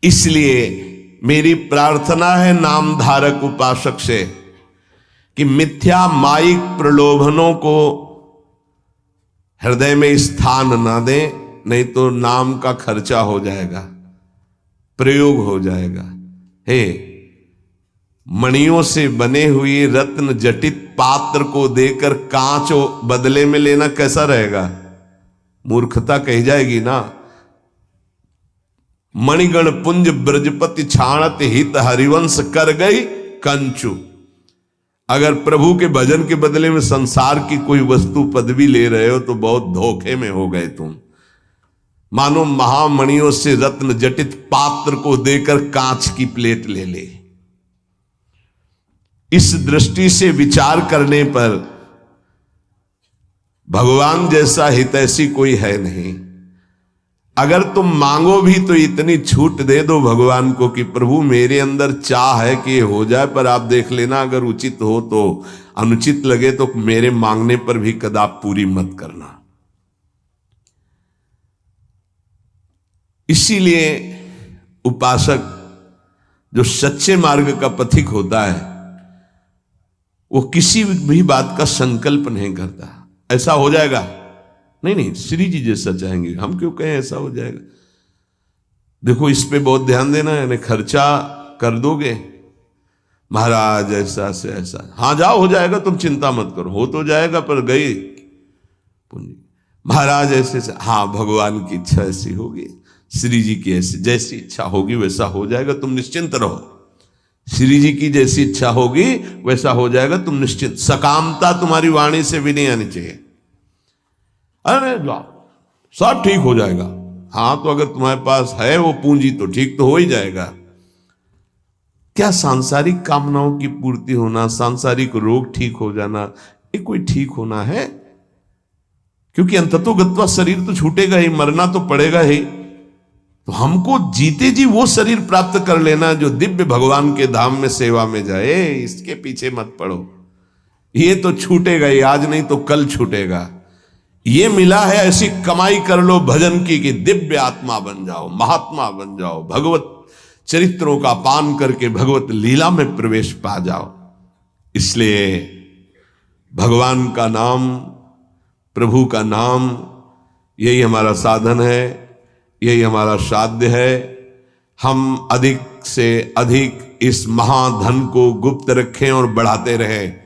इसलिए मेरी प्रार्थना है नाम धारक उपासक से कि मिथ्या माइक प्रलोभनों को हृदय में स्थान ना दें, नहीं तो नाम का खर्चा हो जाएगा, प्रयोग हो जाएगा। हे, मणियों से बने हुए रत्न जटित पात्र को देकर कांच बदले में लेना कैसा रहेगा? मूर्खता कही जाएगी ना। मणिगण पुंज ब्रजपति छाणत हित हरिवंश कर गई कंचु। अगर प्रभु के भजन के बदले में संसार की कोई वस्तु पदवी ले रहे हो तो बहुत धोखे में हो गए तुम। मानो महामणियों से रत्न जटित पात्र को देकर कांच की प्लेट ले ले। इस दृष्टि से विचार करने पर भगवान जैसा हितैषी कोई है नहीं। अगर तुम मांगो भी तो इतनी छूट दे दो भगवान को कि प्रभु मेरे अंदर चाह है कि ये हो जाए, पर आप देख लेना अगर उचित हो तो, अनुचित लगे तो मेरे मांगने पर भी कदाप पूरी मत करना। इसीलिए उपासक जो सच्चे मार्ग का पथिक होता है वो किसी भी बात का संकल्प नहीं करता ऐसा हो जाएगा। नहीं, श्री जी जैसा चाहेंगे, हम क्यों कहें ऐसा हो जाएगा। देखो इस पे बहुत ध्यान देना है। यानी खर्चा कर दोगे महाराज ऐसा से ऐसा, हाँ जाओ हो जाएगा, तुम चिंता मत करो, हो तो जाएगा, पर गई पूंजी। महाराज ऐसे से, हाँ भगवान की इच्छा ऐसी होगी, श्री जी की ऐसी जैसी इच्छा होगी वैसा हो जाएगा, तुम निश्चिंत रहो। श्री जी की जैसी इच्छा होगी वैसा हो जाएगा, तुम निश्चिंत। सकामता तुम्हारी वाणी से भी नहीं आनी चाहिए। अरे जाओ सब ठीक हो जाएगा। हाँ, तो अगर तुम्हारे पास है वो पूंजी तो ठीक तो हो ही जाएगा। क्या सांसारिक कामनाओं की पूर्ति होना, सांसारिक रोग ठीक हो जाना, ये कोई ठीक होना है? क्योंकि अंततोगत्वा शरीर तो छूटेगा ही, मरना तो पड़ेगा ही। तो हमको जीते जी वो शरीर प्राप्त कर लेना जो दिव्य भगवान के धाम में सेवा में जाए, इसके पीछे मत पड़ो। ये तो छूटेगा ही, आज नहीं तो कल छूटेगा। ये मिला है, ऐसी कमाई कर लो भजन की कि दिव्य आत्मा बन जाओ, महात्मा बन जाओ, भगवत चरित्रों का पान करके भगवत लीला में प्रवेश पा जाओ। इसलिए भगवान का नाम, प्रभु का नाम, यही हमारा साधन है, यही हमारा साध्य है। हम अधिक से अधिक इस महाधन को गुप्त रखें और बढ़ाते रहें,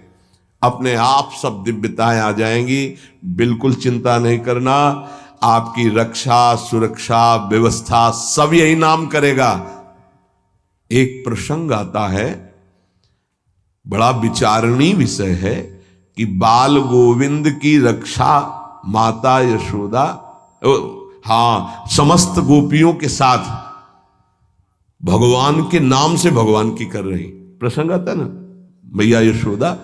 अपने आप सब दिव्यताएं आ जाएंगी। बिल्कुल चिंता नहीं करना, आपकी रक्षा, सुरक्षा, व्यवस्था सब यही नाम करेगा। एक प्रसंग आता है, बड़ा विचारणीय विषय है कि बाल गोविंद की रक्षा माता यशोदा, हाँ, समस्त गोपियों के साथ भगवान के नाम से भगवान की कर रही। प्रसंग आता है ना, मैया यशोदा,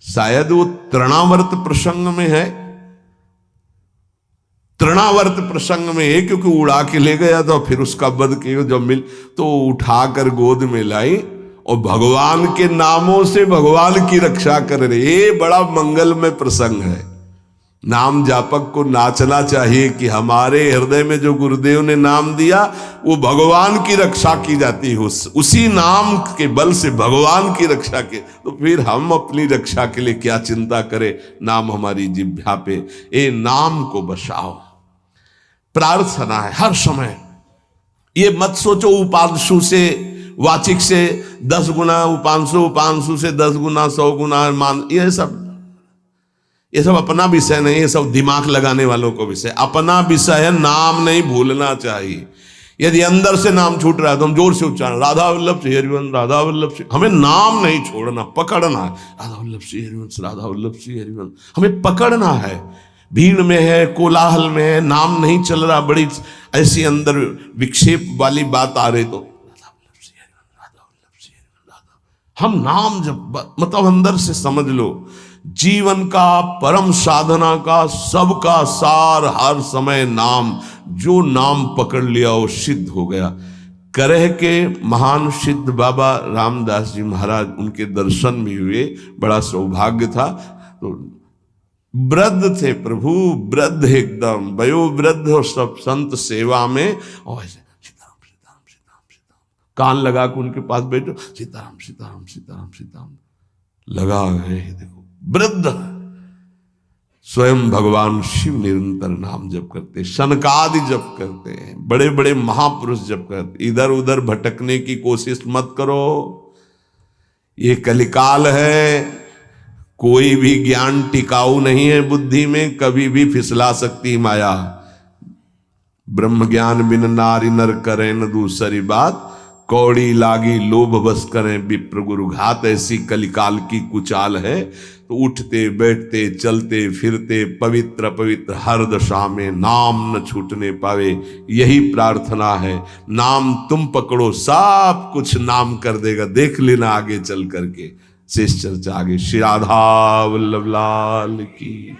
शायद वो तृणावर्त प्रसंग में है, तृणावर्त प्रसंग में है, क्योंकि उड़ा के ले गया था, फिर उसका वध किया, जब मिल तो उठाकर गोद में लाई और भगवान के नामों से भगवान की रक्षा कर रहे। ये बड़ा मंगलमय प्रसंग है। नाम जापक को नाचना चाहिए कि हमारे हृदय में जो गुरुदेव ने नाम दिया वो भगवान की रक्षा की जाती है, उसी नाम के बल से भगवान की रक्षा के। तो फिर हम अपनी रक्षा के लिए क्या चिंता करें, नाम हमारी जिह्वा पे, ये नाम को बसाओ। प्रार्थना है हर समय, ये मत सोचो उपांशु से, वाचिक से 10 गुना, उपांशु, उपांशु से 10 गुना, 100 गुना मान, ये सब अपना विषय नहीं, ये सब दिमाग लगाने वालों को विषय। अपना विषय है, नाम नहीं भूलना चाहिए। यदि अंदर से नाम छूट रहा है तो हम जोर से उच्चारण, राधा वल्लभ श्री हरिवंश, राधा वल्लभ श्री, हमें नाम नहीं छोड़ना, पकड़ना है। राधा वल्लभ श्री हरिवंश, राधा वल्लभ श्री हरिवंश, हमें पकड़ना है। भीड़ में है, कोलाहल में है, नाम नहीं चल रहा, बड़ी ऐसी अंदर विक्षेप वाली बात आ रही, तो हम नाम जब, मतलब अंदर से समझ लो, जीवन का परम साधना का सबका सार हर समय नाम। जो नाम पकड़ लिया वो सिद्ध हो गया। करह के महान सिद्ध बाबा रामदास जी महाराज, उनके दर्शन भी हुए, बड़ा सौभाग्य था। तो वृद्ध थे प्रभु, वृद्ध एकदम वयोवृद्ध, और सब संत सेवा में, और ऐसे सीताराम सीताराम सीताराम सीताराम, कान लगा के उनके पास बैठो, सीताराम सीताराम सीताराम सीताराम लगा गए। देखो वृद्ध, स्वयं भगवान शिव निरंतर नाम जप करते, शनकादि जप करते हैं, बड़े बड़े महापुरुष जप करते। इधर उधर भटकने की कोशिश मत करो, ये कलिकाल है। कोई भी ज्ञान टिकाऊ नहीं है बुद्धि में, कभी भी फिसला सकती माया। ब्रह्म ज्ञान बिन नारी नर करें न दूसरी बात, कौड़ी लागी लोभ बस करें विप्र गुरु घात। ऐसी कलिकाल की कुचाल है। तो उठते बैठते चलते फिरते पवित्र पवित्र हर दशा में नाम न छूटने पावे, यही प्रार्थना है। नाम तुम पकड़ो, सब कुछ नाम कर देगा, देख लेना आगे चल करके। शेष चर्चा आगे। श्री राधा वल्लभ लाल की।